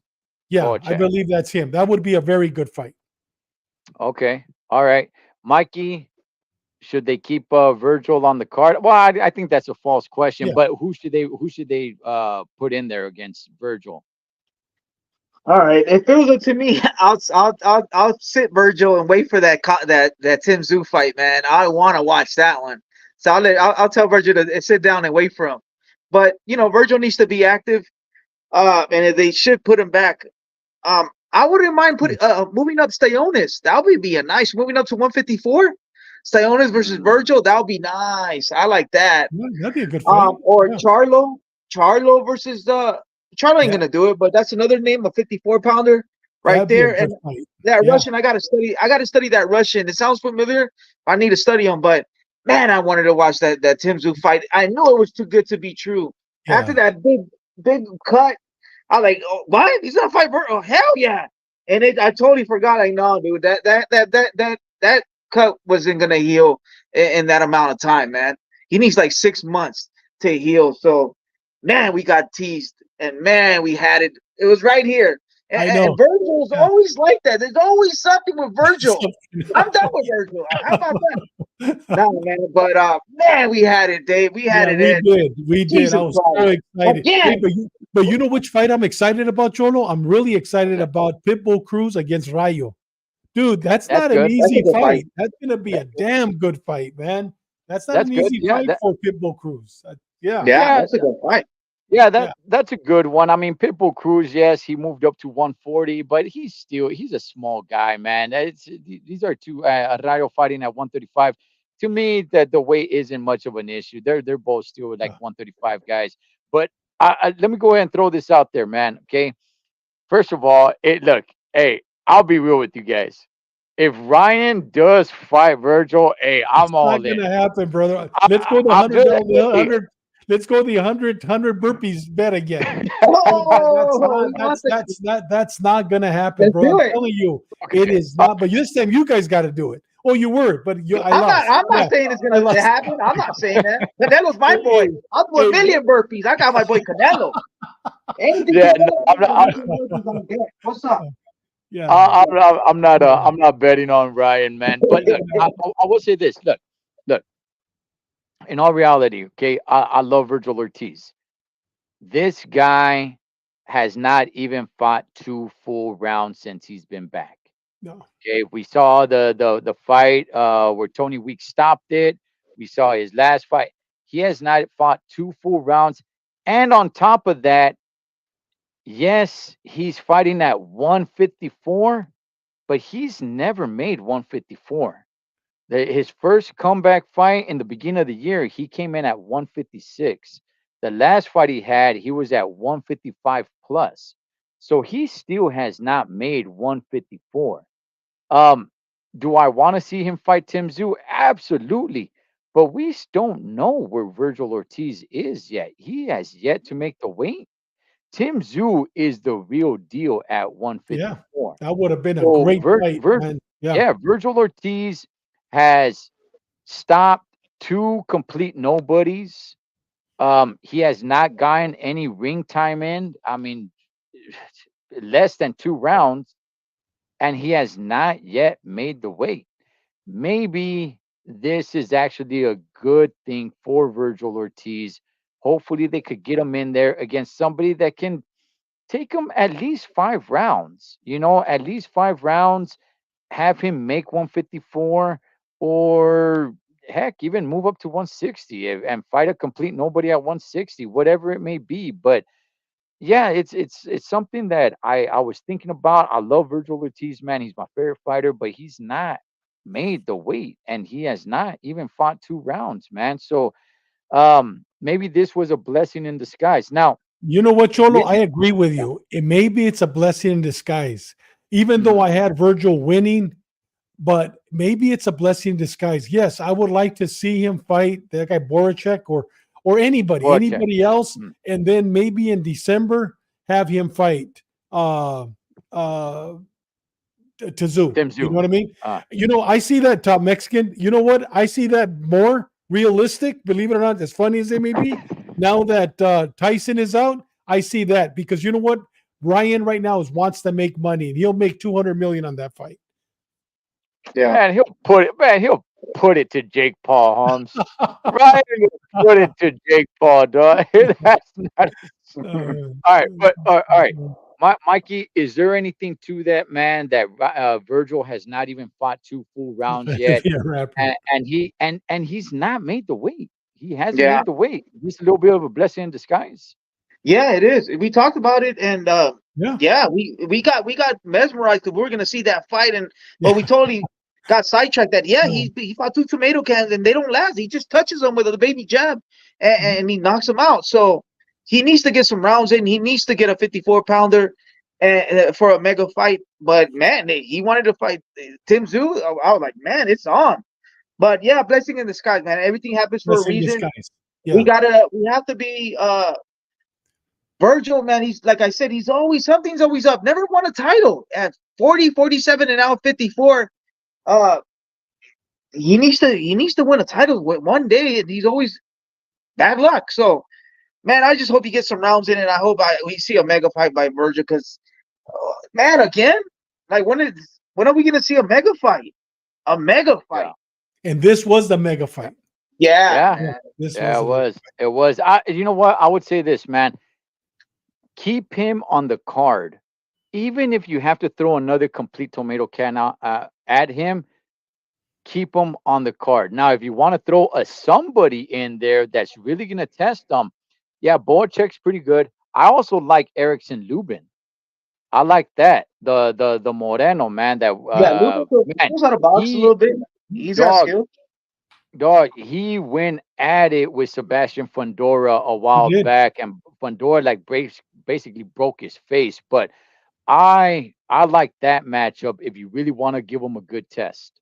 yeah, I Voracek. believe that's him. That would be a very good fight. Okay. All right. Mikey, should they keep Virgil on the card? Well, I think that's a false question, Yeah. but who should they put in there against Virgil? All right. If it was up to me, I'll sit Virgil and wait for that Tim Zoo fight, man. I want to watch that one. So I'll tell Virgil to sit down and wait for him. But Virgil needs to be active. And if they should put him back. I wouldn't mind putting moving up Stayonis. That would be a nice moving up to 154. Stayonis versus Virgil. That would be nice. I like that. Yeah, that'd be a good fight. Or Yeah, Charlo versus Charlo ain't yeah, gonna do it, but that's another name, a 54 pounder right that'd be a there. good And fight. that Yeah, Russian, I gotta study. I gotta study that Russian. It sounds familiar. I need to study him, but man, I wanted to watch that Tim Zoo fight. I knew it was too good to be true. After yeah. that big cut, I like, oh, what? He's gonna fight Bert? Oh, hell yeah! And I totally forgot. Like, no, dude, that cut wasn't gonna heal in that amount of time, man. He needs like 6 months to heal. So, man, we got teased, and man, we had it. It was right here. And, I and know. Virgil is Yeah. always like that. There's always something with Virgil. I'm done Something. with Virgil. How about that? No, man. But man, we had it, Dave. We had Yeah, it, we Ed. did. We did. I Jesus was so Christ. excited. Hey, Again. but you know which fight I'm excited about, Cholo? I'm really excited about Pitbull Cruz against Rayo. Dude, that's That's not an good. That's a easy good fight. fight. That's gonna be a damn good fight, man. That's not That's an good. easy Yeah, fight for Pitbull Cruz. Yeah, Yeah, yeah, that's a good fight. yeah. yeah. That's a good one. I mean, Pitbull Cruz. Yes, he moved up to 140, but he's a small guy, man. These are two Rayo fighting at 135. To me, that the weight isn't much of an issue. They're both still like Uh, 135 guys. But let me go ahead and throw this out there, man. Okay. First of all, look, hey, I'll be real with you guys. If Ryan does fight Virgil, hey, it's I'm not all in. gonna happen, brother. I, Let's go the I'm hundred just down the hey, 100. Let's go the 100 burpees bet again. Dude, Oh, he wants to. that's not gonna happen, Let's bro. do I'm it. telling you, it okay, is not. But this time, you guys got to do it. Oh, you were, but I I'm not. lost. I'm Yeah, not saying it's I gonna lost. happen. I'm not saying that. Canelo's my Hey, boy. hey, I'll do a hey, million burpees. I got my boy Canelo. Anything yeah, no, Canelo I'm does, a not. million burpees. I'm dead. What's up? yeah, I'm not. yeah, I'm not betting on Ryan, man. But look, I will say this. Look. In all reality, okay, I love Virgil Ortiz. This guy has not even fought 2 full rounds since he's been back. no, Okay, we saw the fight where Tony Weeks stopped it. We saw his last fight. He has not fought 2 full rounds, and on top of that, yes, he's fighting at 154, but he's never made 154. His first comeback fight in the beginning of the year, he came in at 156. The last fight he had, he was at 155 plus. So he still has not made 154. Um, do I want to see him fight Tim Zoo? Absolutely. But we don't know where Virgil Ortiz is yet. He has yet to make the weight. Tim Zoo is the real deal at yeah, 154. that would have been a So great fight, man. Yeah, yeah, Virgil Ortiz has stopped 2 complete nobodies. He has not gotten any ring time in. I mean, less than 2 rounds, and he has not yet made the weight. Maybe this is actually a good thing for Virgil Ortiz. Hopefully, they could get him in there against somebody that can take him at least 5 rounds. At least 5 rounds, have him make 154, or heck, even move up to 160 and fight a complete nobody at 160, whatever it may be. But yeah, it's something that I was thinking about. I love Virgil Ortiz, man. He's my favorite fighter, but he's not made the weight, and he has not even fought 2 rounds, man. So maybe this was a blessing in disguise. Now, you know what, Cholo? yeah, I agree with you. Maybe it's a blessing in disguise. Even though mhm, I had Virgil winning, but maybe it's a blessing in disguise. Yes, I would like to see him fight that guy Boracek or Voracek, anybody else, mhm, and then maybe in December have him fight uh uh Tazoo. Tim You know Zoo. what I mean? Uh, I see that top Mexican. You know what? I see that more realistic, believe it or not, as funny as it may be. Now that Tyson is out, I see that because you know what? Ryan right now wants to make money and he'll make 200 million on that fight. Yeah. he'll put it to Jake Paul, Holmes. Ryan will put it to Jake Paul, dog. That's not. Uh, All right, but all right. Mikey, is there anything to that, man? That Virgil has not even fought 2 full rounds yet, Yeah, rapper. and he's not made the weight. He hasn't Yeah, made the weight. He's a little bit of a blessing in disguise. yeah, it is. We talked about it, and Yeah, yeah, we got mesmerized because we were gonna see that fight, and but we yeah. totally got sidetracked. That yeah, No. he fought two tomato cans, and they don't last. He just touches them with a baby jab, Mhm. and he knocks them out. So he needs to get some rounds in. He needs to get a 54 pounder for a mega fight. But man, he wanted to fight Tim Tszyu. I was like, man, it's on. But yeah, blessing in disguise, man. Everything happens for a That's in reason. disguise. Yeah. We have to be Virgil, man. He's like I said, he's always something's always up. Never won a title at 40, 47, and now 54. Uh he needs to win a title one day, and he's always bad luck. So man, I just hope he gets some rounds in, and I hope we see a mega fight by Virgil because man, again, like when are we gonna see a mega fight? A mega Yeah, fight. And this was the mega fight. Yeah, yeah, Yeah, man. this yeah. was It the mega was. It was. You know what? I would say this, man. Keep him on the card, even if you have to throw another complete tomato can out, at him. Keep him on the card. Now, if you want to throw a somebody in there that's really gonna test them, yeah, Boacek's pretty good. I also like Erickson Lubin. I like that. The Moreno man. That Yeah, Lucas man. knows how to box a He little bit. He's got dog skill. dog. He went at it with Sebastian Fundora a He while did. back, and Fundora like basically broke his face. But I like that matchup if you really want to give him a good test.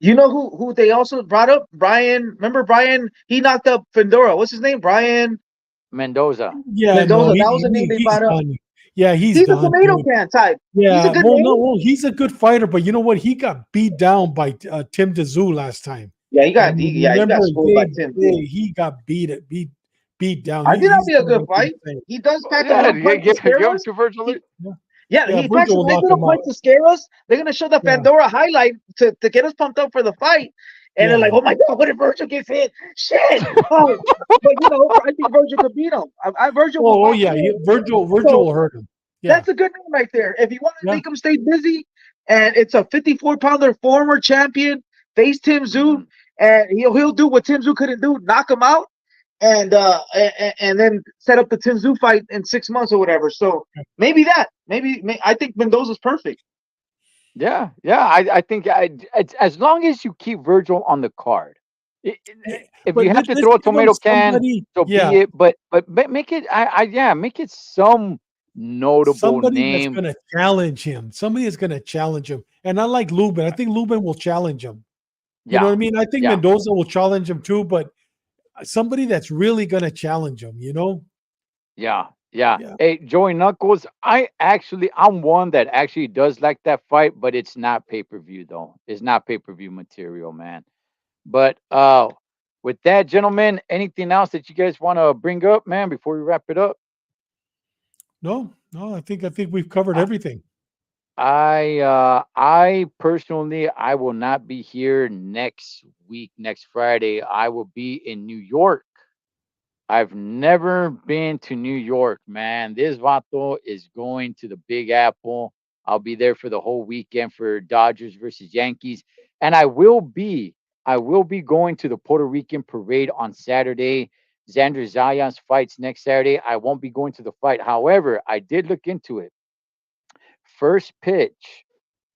You know who they also brought up? Brian. Remember Brian? He knocked up Fedora. What's his name? Brian Mendoza. Yeah, no, Mendoza. That was the name they he's brought up. done. Yeah, he's He's a done, tomato dude. can type. He's a Yeah, good well, no, name. well, he's a good fighter, but you know what? He got beat down by Tim Tszyu last time. Yeah, I mean, he got remember schooled by Tim too. he got beat down. I think that'll He's be a gonna good look fight. insane. He does pack a Yeah, little punch to scare give him us. to Virgil. He, Yeah, yeah, yeah, he packs Virgil a will nice knock little him punch out. to scare us. They're gonna show the Yeah, Pandora highlight to get us pumped up for the fight. And they're like, yeah. oh my god, what if Virgil gets hit? Shit. Oh, but I think Virgil could beat him. Virgil will Oh, box yeah. good. Virgil So will hurt him. Yeah, that's a good name right there. If you want to yeah. make him stay busy, and it's a 54-pounder former champion, face Tim Tszyu, Mhm. and he'll do what Tim Tszyu couldn't do, knock him out, and then set up the Tim Tszyu fight in 6 months or whatever. So maybe that. I think Mendoza's perfect. Yeah, yeah. I think as long as you keep Virgil on the card, Yeah, if but you have to let's throw a give him tomato can, somebody. so Yeah, be it. But make it. Yeah, make it some notable somebody that's name. gonna challenge him. Somebody that's gonna challenge him. And I like Lubin. I think Lubin will challenge him. You know what Yeah, I mean? I think yeah, Mendoza will challenge him too, but somebody that's really gonna challenge him. You know? yeah, yeah. Yeah. Hey, Joey Knuckles. I'm one that actually does like that fight, but it's not pay per view though. It's not pay per view material, man. But with that, gentlemen, anything else that you guys want to bring up, man, before we wrap it up? No, no. I think we've covered I everything. I personally I will not be here next week, next Friday. I will be in New York. I've never been to New York, man. This vato is going to the Big Apple. I'll be there for the whole weekend for Dodgers versus Yankees, and I will be going to the Puerto Rican parade on Saturday. Xander Zayas fights next Saturday. I won't be going to the fight. However, I did look into it. First pitch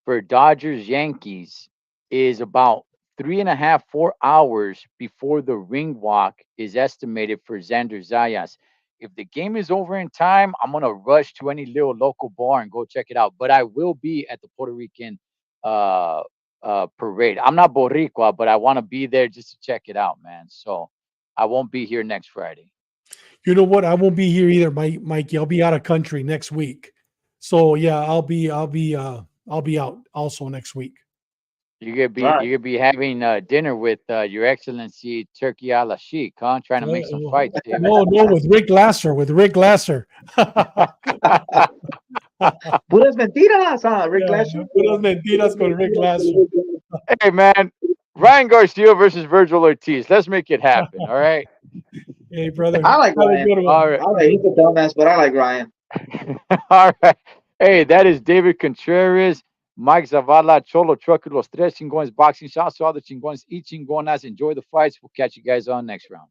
for Dodgers Yankees is about 3.5, 4 hours before the ring walk is estimated for Xander Zayas. If the game is over in time, I'm gonna rush to any little local bar and go check it out. But I will be at the Puerto Rican uh, parade. I'm not Boricua, but I want to be there just to check it out, man. So I won't be here next Friday. You know what? I won't be here either, Mikey. I'll be out of country next week. So yeah, I'll be out also next week. All right. You're gonna be having dinner with Your Excellency Turkey a la Sheik, huh? Trying to make some fights, David. No, with Rick Lasser, with Rick Lasser. Puras mentiras, huh, Rick Yeah, Lesher? puras mentiras con Rick Lasser. Hey man, Ryan Garcia versus Virgil Ortiz. Let's make it happen. All right. Hey, brother, I like have a Ryan. good one. All right. He's a dumbass, but I like Ryan. All right. Hey, that is David Contreras, Mike Zavala, Cholo Trucker, Los Tres Chingones Boxing. Shout out to all the Chingones, each Chingonas. Enjoy the fights. We'll catch you guys on next round.